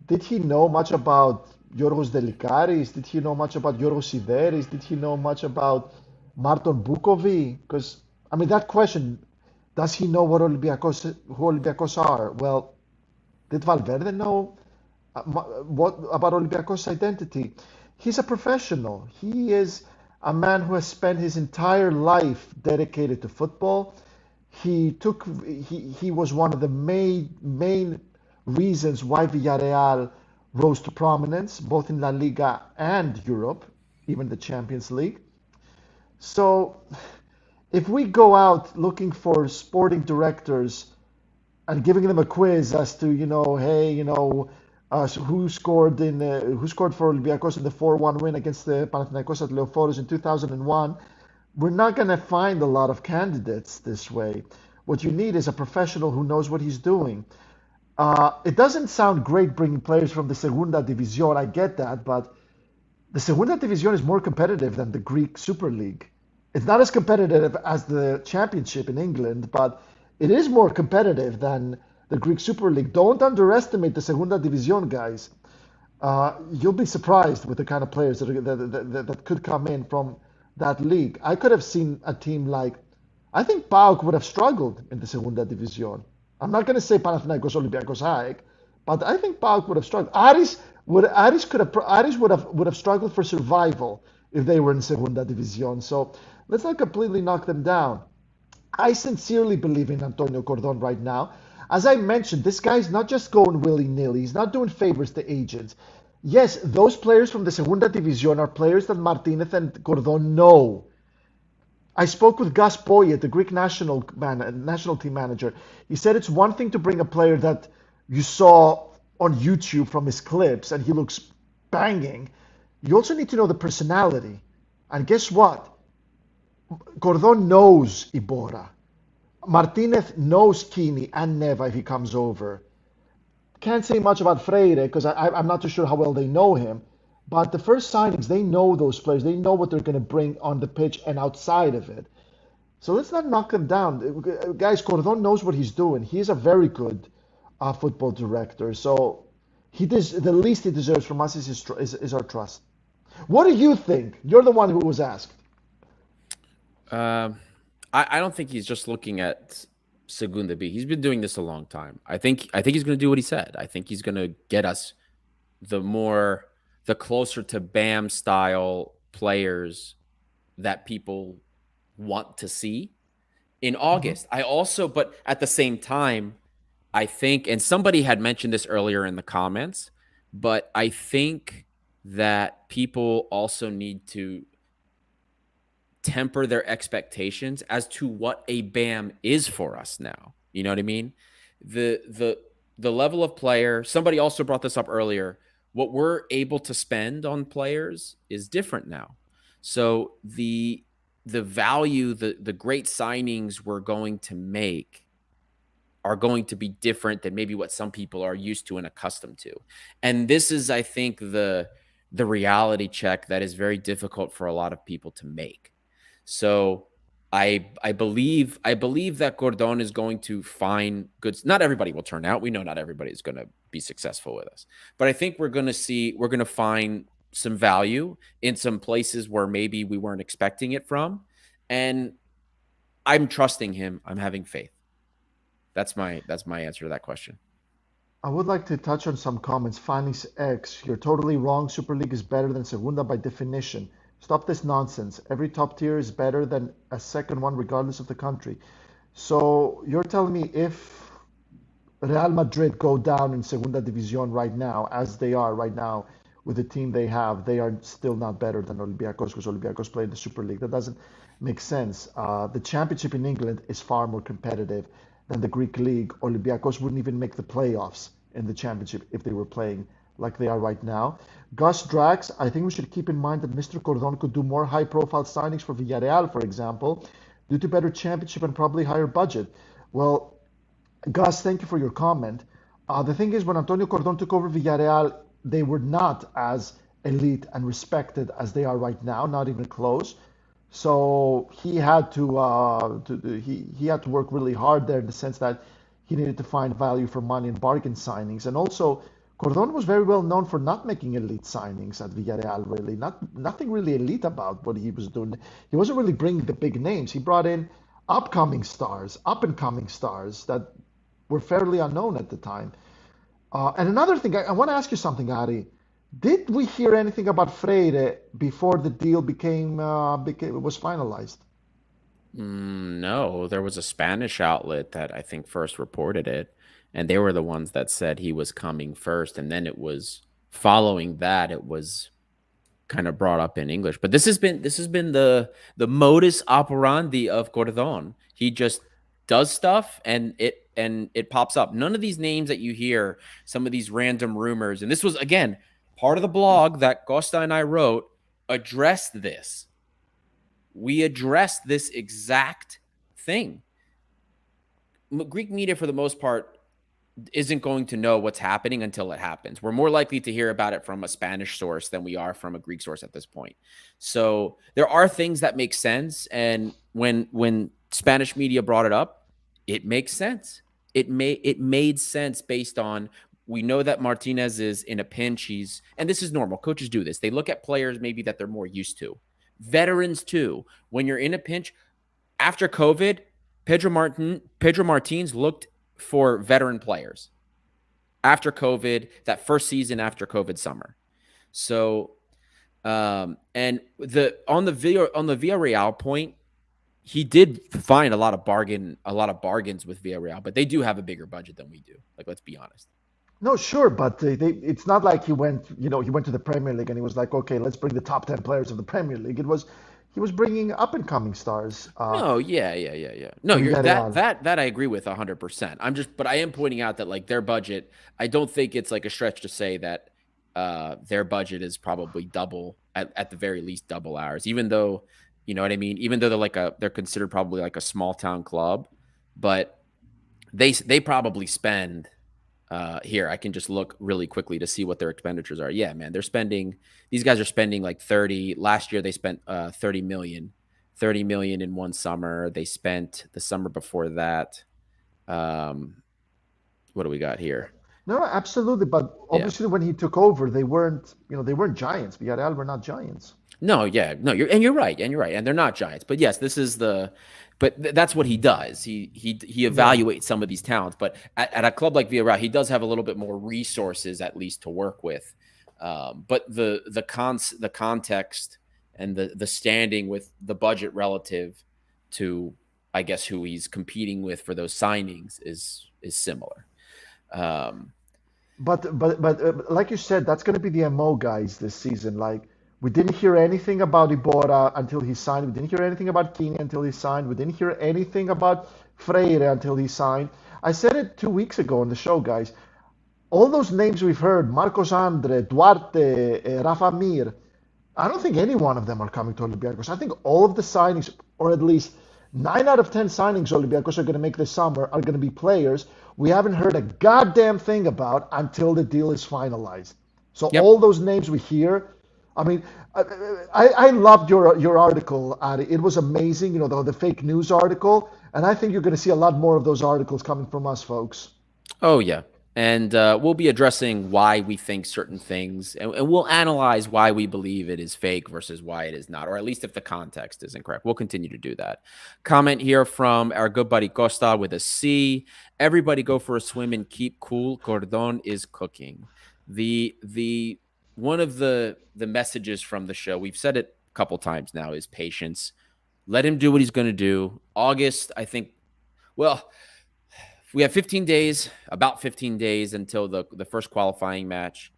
S2: did he know much about Yorgos Delikaris? Did he know much about Yorgos Sideris? Did he know much about Marton Bukovi? Because I mean, that question, does he know who Olympiacos are? Well, did Valverde know what about Olympiacos' identity? He's a professional. He is a man who has spent his entire life dedicated to football. He was one of the main reasons why Villarreal rose to prominence, both in La Liga and Europe, even the Champions League. So if we go out looking for sporting directors and giving them a quiz as to, hey, who scored for Olympiacos in the 4-1 win against the Panathinaikos at Leoforos in 2001, we're not going to find a lot of candidates this way. What you need is a professional who knows what he's doing. It doesn't sound great bringing players from the Segunda División. I get that, but the Segunda División is more competitive than the Greek Super League. It's not as competitive as the Championship in England, but it is more competitive than the Greek Super League. Don't underestimate the Segunda División, guys. You'll be surprised with the kind of players that could come in from that league. I could have seen a team like, I think PAOK would have struggled in the Segunda División. I'm not going to say Panathinaikos, Olympiacos, AEK, but I think PAOK would have struggled. Aris would have struggled for survival if they were in Segunda División. So let's not completely knock them down. I sincerely believe in Antonio Cordon right now. As I mentioned, this guy's not just going willy-nilly. He's not doing favors to agents. Yes, those players from the Segunda División are players that Martinez and Cordon know. I spoke with Gas Poyet, the Greek national team manager. He said it's one thing to bring a player that you saw on YouTube from his clips and he looks banging. You also need to know the personality. And guess what? Cordon knows Ibora. Martinez knows Kini and Neva if he comes over. Can't say much about Freire because I'm not too sure how well they know him. But the first signings, they know those players. They know what they're going to bring on the pitch and outside of it. So let's not knock them down. Guys, Cordon knows what he's doing. He's a very good football director. So the least he deserves from us is our trust. What do you think? You're the one who was asked.
S1: I don't think he's just looking at Segunda B. He's been doing this a long time. I think he's going to do what he said. I think he's going to get us the closer to Bam style players that people want to see in August. But at the same time, I think, and somebody had mentioned this earlier in the comments, but I think that people also need to temper their expectations as to what a Bam is for us now. You know what I mean? The level of player, somebody also brought this up earlier, what we're able to spend on players is different now. So the value, the great signings we're going to make are going to be different than maybe what some people are used to and accustomed to. And this is, I think, the reality check that is very difficult for a lot of people to make. So I believe that Cordon is going to find good. Not everybody will turn out. We know not everybody is going to be successful with us, but I think we're going to find some value in some places where maybe we weren't expecting it from, and I'm trusting him. I'm having faith. That's my answer to that question.
S2: I would like to touch on some comments. Phoenix X, you're totally wrong. Super League is better than Segunda by definition. Stop this nonsense. Every top tier is better than a second one, regardless of the country. So you're telling me if Real Madrid go down in Segunda División right now, as they are right now, with the team they have, they are still not better than Olympiacos because Olympiacos play in the Super League. That doesn't make sense. The championship in England is far more competitive than the Greek league. Olympiacos wouldn't even make the playoffs in the championship if they were playing like they are right now. Gus Drax, I think we should keep in mind that Mr. Cordon could do more high-profile signings for Villarreal, for example, due to better championship and probably higher budget. Well, Gus, thank you for your comment. The thing is, when Antonio Cordon took over Villarreal, they were not as elite and respected as they are right now, not even close. So he had to work really hard there in the sense that he needed to find value for money and bargain signings. And also, Cordon was very well known for not making elite signings at Villarreal. Really, nothing really elite about what he was doing. He wasn't really bringing the big names. He brought in upcoming stars, up and coming stars that were fairly unknown at the time. And another thing, I want to ask you something, Ari. Did we hear anything about Freire before the deal was finalized?
S1: No, there was a Spanish outlet that I think first reported it, and they were the ones that said he was coming first, and then it was following that it was kind of brought up in English. But this has been the modus operandi of Cordon. He just does stuff and it pops up. None of these names that you hear, some of these random rumors, and this was again part of the blog that Costa and I wrote addressed this. We addressed this exact thing. Greek media, for the most part, isn't going to know what's happening until it happens. We're more likely to hear about it from a Spanish source than we are from a Greek source at this point. So there are things that make sense, and when Spanish media brought it up, it makes sense. It made sense based on we know that Martinez is in a pinch. And this is normal. Coaches do this. They look at players maybe that they're more used to. Veterans too. When you're in a pinch after COVID, Pedro Martins looked for veteran players after COVID, that first season after COVID summer. So, and the Villarreal point, he did find a lot of bargains with Villarreal, but they do have a bigger budget than we do. Like, let's be honest.
S2: No, sure, but it's not like he went to the Premier League and he was like, okay, let's bring the top 10 players of the Premier League. He was bringing up and coming stars
S1: No, yeah. No,
S2: to
S1: you're that
S2: Villarreal.
S1: that that I agree with 100%. But I am pointing out that like their budget, I don't think it's like a stretch to say that their budget is probably double at the very least double ours, even though, you know what I mean? Even though they're considered probably like a small town club, but they probably spend here. I can just look really quickly to see what their expenditures are. Yeah, man, these guys are spending like 30. Last year they spent 30 million in one summer. They spent the summer before that. Um, what do we got here?
S2: No, no, absolutely. But
S1: Yeah.
S2: obviously, when he took over, they weren't giants. Villarreal were not giants.
S1: No, yeah, no, you're right, and they're not giants, but yes, that's what he does. He
S2: Yeah.
S1: evaluates some of these talents, but at a club like Villarreal, he does have a little bit more resources at least to work with. But the context and the standing with the budget relative to, I guess, who he's competing with for those signings is similar. Um,
S2: But like you said, that's going to be the MO, guys, this season. Like we didn't hear anything about Ibora until he signed. We didn't hear anything about Kini until he signed. We didn't hear anything about Freire until he signed. I said it 2 weeks ago on the show, guys. All those names we've heard, Marcos Andre, Duarte, Rafa Mir, I don't think any one of them are coming to Olympiacos. I think all of the signings, or at least 9 out of 10 signings Olympiacos are going to make this summer, are going to be players we haven't heard a goddamn thing about until the deal is finalized. So
S1: yep.
S2: all those names we hear, I mean, I loved your article, Adi. It was amazing, the fake news article, and I think you're going to see a lot more of those articles coming from us, folks.
S1: Oh yeah, and we'll be addressing why we think certain things, and we'll analyze why we believe it is fake versus why it is not, or at least if the context is incorrect. We'll continue to do that. Comment here from our good buddy Costa with a C. Everybody go for a swim and keep cool. Cordon is cooking. The one of the messages from the show, we've said it a couple times now, is patience. Let him do what he's going to do. August, I think. Well, we have 15 days, about 15 days until the first qualifying match.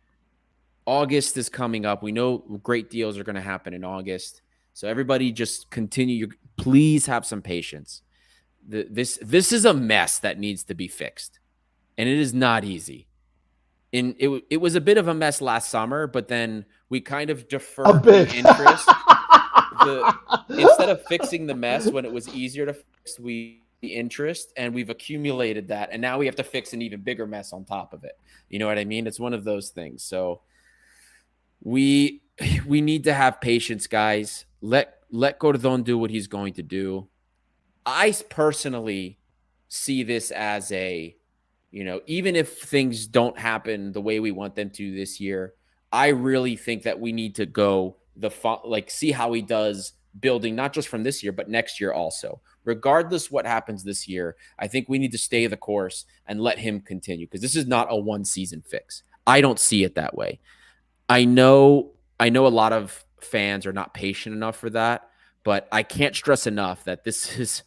S1: August is coming up. We know great deals are going to happen in August. So everybody just continue. Please have some patience. This is a mess that needs to be fixed. And it is not easy. It was a bit of a mess last summer, but then we kind of
S2: A
S1: deferred the
S2: bit.
S1: interest. Instead of fixing the mess when it was easier to fix, we the interest, and we've accumulated that, and now we have to fix an even bigger mess on top of it. You know what I mean? It's one of those things. So we we need to have patience, guys. Let Cordon do what he's going to do. I personally see this as a, even if things don't happen the way we want them to this year, I really think that we need to go see how he does building, not just from this year, but next year also. Regardless what happens this year, I think we need to stay the course and let him continue, because this is not a one season fix. I don't see it that way. I know a lot of fans are not patient enough for that, but I can't stress enough that this is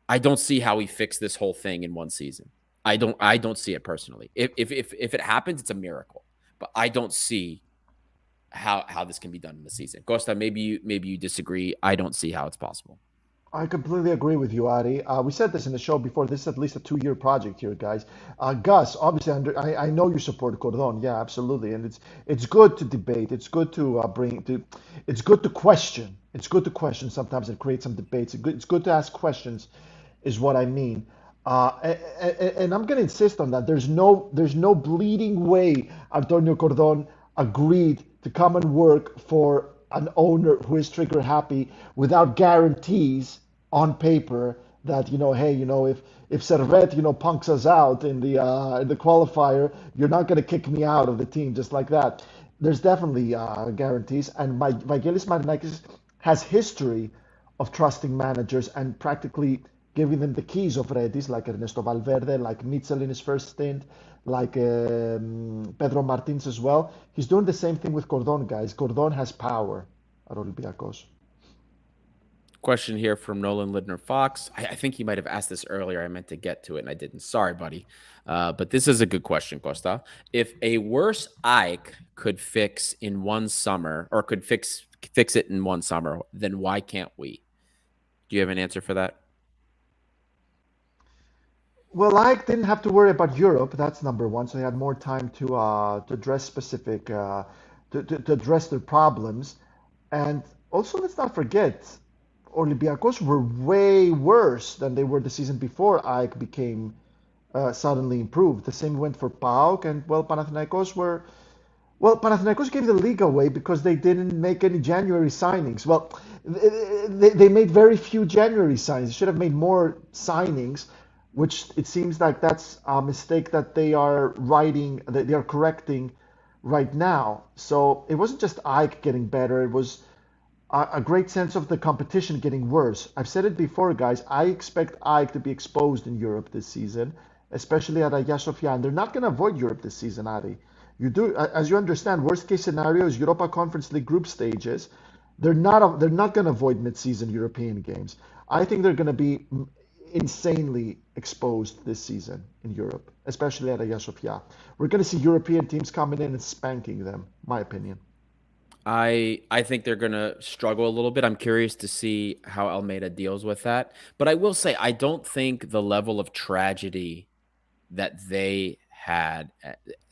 S1: I don't see how we fix this whole thing in one season. I don't see it personally. If it happens, it's a miracle. But I don't see how this can be done in a season. Costa, maybe you disagree. I don't see how it's possible.
S2: I completely agree with you, Ari. We said this in the show before. This is at least a 2-year project here, guys. Gus, obviously, I know you support Cordon. Yeah, absolutely, and it's good to debate. It's good to it's good to question. It's good to question sometimes and create some debates. It's good to ask questions, is what I mean. And I'm going to insist on that. There's no bleeding way Antonio Cordon agreed to come and work for an owner who is trigger happy without guarantees on paper that, hey, if Servet, punks us out in the qualifier, you're not going to kick me out of the team just like that. There's definitely guarantees, and Vangelis Marinakis has history of trusting managers and practically giving them the keys of Redis, like Ernesto Valverde, like Mitchell in his first stint, like Pedro Martins as well. He's doing the same thing with Cordon, guys. Cordon has power at Olympiacos.
S1: Question here from Nolan Lidner Fox. I think he might have asked this earlier. I meant to get to it and I didn't. Sorry, buddy. But this is a good question, Costa. If a worse Ike could fix in one summer, or could fix it in one summer, then why can't we? Do you have an answer for that?
S2: Well, I didn't have to worry about Europe. That's number one. So they had more time to address specific to address their problems. And also, let's not forget, Olympiacos were way worse than they were the season before Ike became suddenly improved. The same went for PAOK, and Panathinaikos gave the league away because they didn't make any January signings. Well, they made very few January signings. They should have made more signings, which it seems like that's a mistake that they are correcting right now. So it wasn't just Ike getting better, it was a great sense of the competition getting worse. I've said it before, guys. I expect Ike to be exposed in Europe this season, especially at Hagia Sophia. And they're not going to avoid Europe this season, Ari. You do, as you understand, worst case scenario is Europa Conference League group stages. They're not going to avoid mid-season European games. I think they're going to be insanely exposed this season in Europe, especially at Hagia Sophia. We're going to see European teams coming in and spanking them, my opinion.
S1: I think they're gonna struggle a little bit. I'm curious to see how Almeida deals with that. But I will say I don't think the level of tragedy that they had,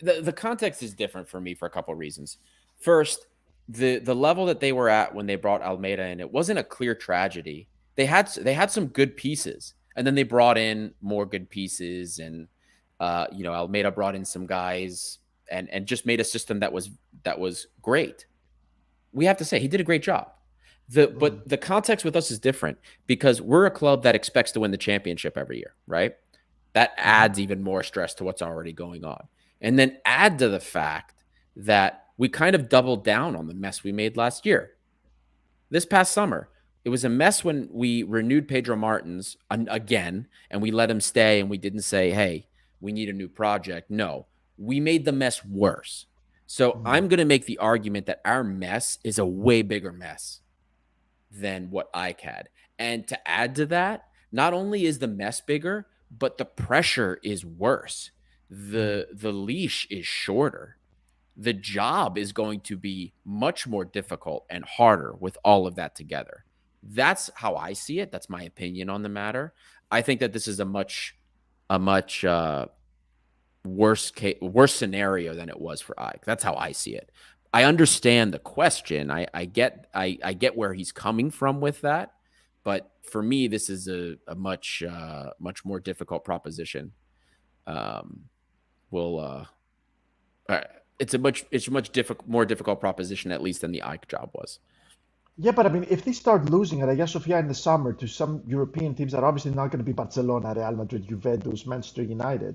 S1: the context is different for me for a couple of reasons. First, the level that they were at when they brought Almeida in, it wasn't a clear tragedy. They had some good pieces, and then they brought in more good pieces, and Almeida brought in some guys and just made a system that was great. We have to say he did a great job.
S2: Mm,
S1: But the context with us is different because we're a club that expects to win the championship every year, right? That
S2: mhm,
S1: adds even more stress to what's already going on. And then add to the fact that we kind of doubled down on the mess we made last year. This past summer, it was a mess when we renewed Pedro Martins again and we let him stay and we didn't say, hey, we need a new project. No, we made the mess worse. So
S2: mhm,
S1: I'm going to make the argument that our mess is a way bigger mess than what Ike had. And to add to that, not only is the mess bigger, but the pressure is worse.
S2: mhm,
S1: The leash is shorter. The job is going to be much more difficult and harder with all of that together. That's how I see it. That's my opinion on the matter. I think that this is a much worse scenario than it was for Ike. That's how I see it. I understand the question. I get where he's coming from with that, But for me, this is a much more difficult proposition. Um, we'll it's a much more difficult proposition at least than the Ike job was.
S2: Yeah, but I mean, if they start losing at Hagia Sophia in the summer to some European teams that are obviously not going to be Barcelona, Real Madrid, Juventus, Manchester United,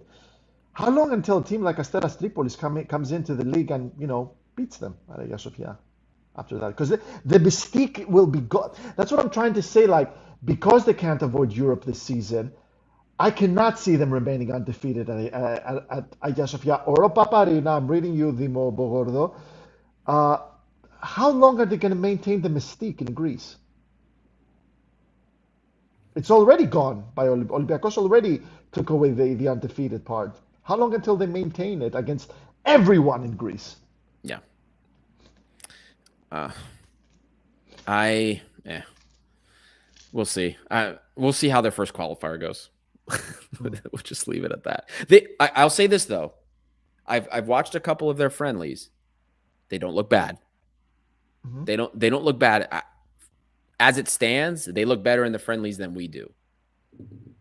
S2: how long until a team like Asteras Tripolis comes into the league and, beats them at Hagia Sophia after that? Because the mystique will be gone. That's what I'm trying to say. Like, because they can't avoid Europe this season, I cannot see them remaining undefeated at Hagia Sophia or Paparina. I'm reading you, Dimo Bogordo. Uh, how long are they going to maintain the mystique in Greece? It's already gone by Olympiakos already took away the undefeated part. How long until they maintain it against everyone in Greece?
S1: Yeah. I we'll see. We'll see how their first qualifier goes. We'll just leave it at that. I'll say this though. I've watched a couple of their friendlies. They don't look bad.
S2: Mm-hmm.
S1: They don't look bad. As it stands, they look better in the friendlies than we do.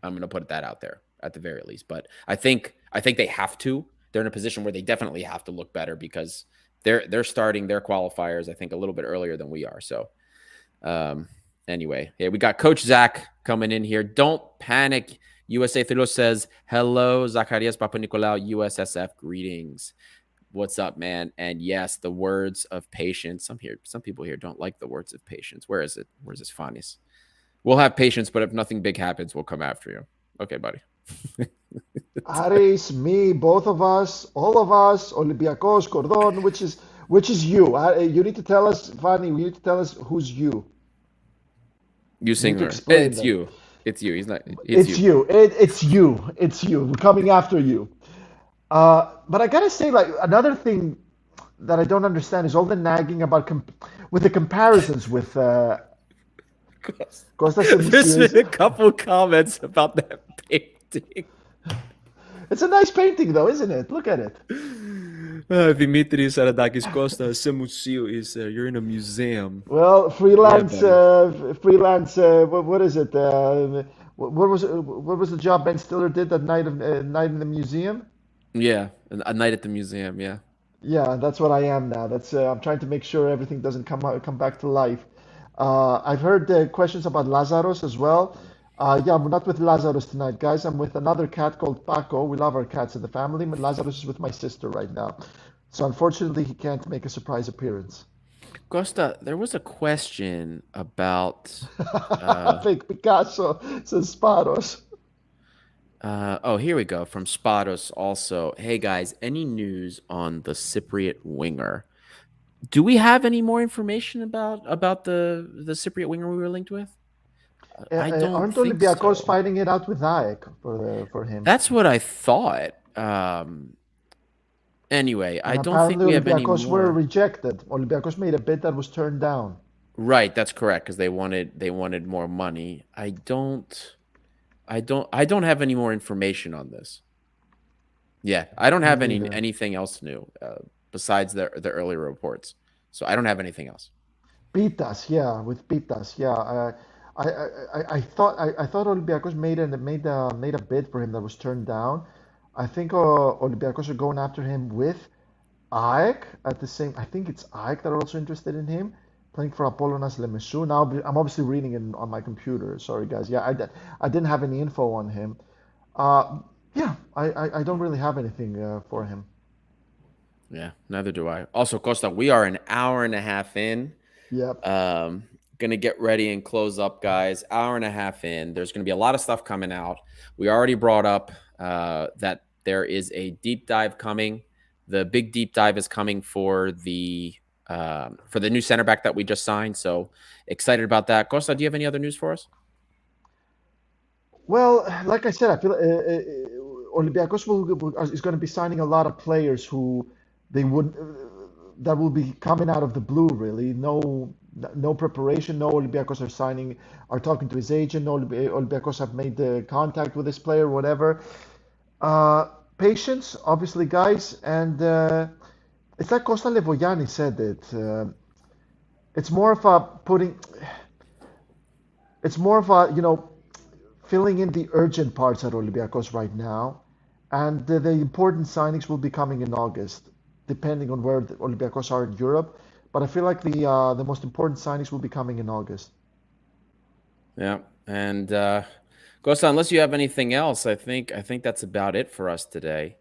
S1: I'm going to put that out there at the very least. But I think they have to. They're in a position where they definitely have to look better because they're starting their qualifiers, I think, a little bit earlier than we are. So anyway, yeah, we got Coach Zach coming in here. Don't panic. USA Thilo says, hello, Zacharias Papanikolaou, USSF, greetings. What's up, man? And yes, the words of patience. Some people here don't like the words of patience. Where is it? Where's this Fanis? We'll have patience, but if nothing big happens, we'll come after you. Okay, buddy.
S2: Aris, me, both of us, all of us, Olympiakos, Cordon, which is you. You need to tell us, Fanny, you need to tell us who's you.
S1: You sing her.
S2: It's
S1: that. You. It's you. He's not.
S2: It's you. It's you. It's you. We're coming after you. But I gotta say, like, another thing that I don't understand is all the nagging about with the comparisons with Kostas.
S1: There's been a couple comments about that painting.
S2: It's a nice painting, though, isn't it? Look at it.
S1: Dimitris Saradakis Costa Semusiu is you're in a museum.
S2: Well, freelance. What is it? What was the job Ben Stiller did that night in the museum?
S1: Yeah, a night at the museum. Yeah.
S2: Yeah, that's what I am now. That's I'm trying to make sure everything doesn't come back to life. I've heard questions about Lazaros as well. Yeah, I'm not with Lazarus tonight, guys. I'm with another cat called Paco. We love our cats in the family, but Lazarus is with my sister right now. So unfortunately, he can't make a surprise appearance.
S1: Costa, there was a question about
S2: Fake Picasso says Sparos.
S1: Here we go from Sparos also. Hey guys, any news on the Cypriot winger? Do we have any more information about the Cypriot winger we were linked with? I don't
S2: Aren't
S1: think
S2: Olympiacos
S1: so.
S2: fighting it out with Aek for him?
S1: That's what I thought. Anyway,
S2: And
S1: I don't think we have any
S2: Olympiacos were
S1: more.
S2: rejected. Olympiacos made a bid that was turned down.
S1: Right, that's correct because they wanted more money. I don't have any more information on this. Yeah, I don't
S2: Me
S1: have
S2: neither.
S1: anything else new besides the earlier reports. So I don't have anything else.
S2: Pitas, yeah, with Pitas, yeah. I thought Olympiacos made a bid for him that was turned down. I think Olympiacos are going after him with Aek at the same. I think it's Aek that are also interested in him, playing for Apollonas Lemesu. Now I'm obviously reading it on my computer. Sorry guys. Yeah, I didn't have any info on him. Yeah, I don't really have anything for him.
S1: Yeah, neither do I. Also, Costa, we are an hour and a half in.
S2: Yep.
S1: Gonna get ready and close up, guys. Hour and a half in. There's gonna be a lot of stuff coming out. We already brought up that there is a deep dive coming. The big deep dive is coming for the new center back that we just signed. So excited about that. Costa, do you have any other news for us?
S2: Well, like I said, I feel Olympiacos is going to be signing a lot of players who they would that will be coming out of the blue. Really, no preparation. No Olympiacos are talking to his agent. No Olympiacos have made the contact with this player, whatever. Patience, obviously, guys, and it's like Costa Levoyani said it. It's more of a it's more of a, filling in the urgent parts at Olympiacos right now, and the important signings will be coming in August, depending on where the Olympiacos are in Europe. But I feel like the most important signings will be coming in August.
S1: Yeah, and Gosa, unless you have anything else, I think that's about it for us today.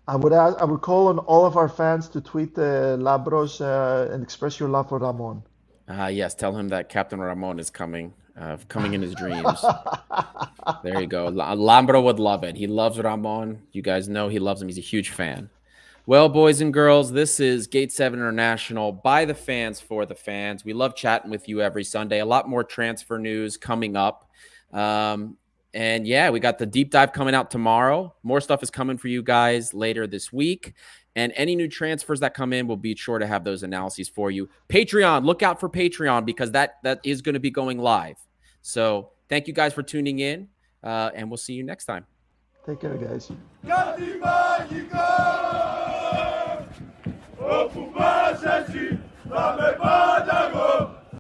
S2: I would call on all of our fans to tweet Labros and express your love for Ramon.
S1: Yes, tell him that Captain Ramon is coming in his dreams. There you go. Lambro would love it. He loves Ramon. You guys know he loves him. He's a huge fan. Well, boys and girls, this is Gate 7 International by the fans for the fans. We love chatting with you every Sunday. A lot more transfer news coming up. And yeah, we got the deep dive coming out tomorrow. More stuff is coming for you guys later this week. And any new transfers that come in, we'll be sure to have those analyses for you. Patreon, look out for Patreon because that is going to be going live. So thank you guys for tuning in, and we'll see you next time.
S2: Take care, guys.
S3: Ocupa, gente,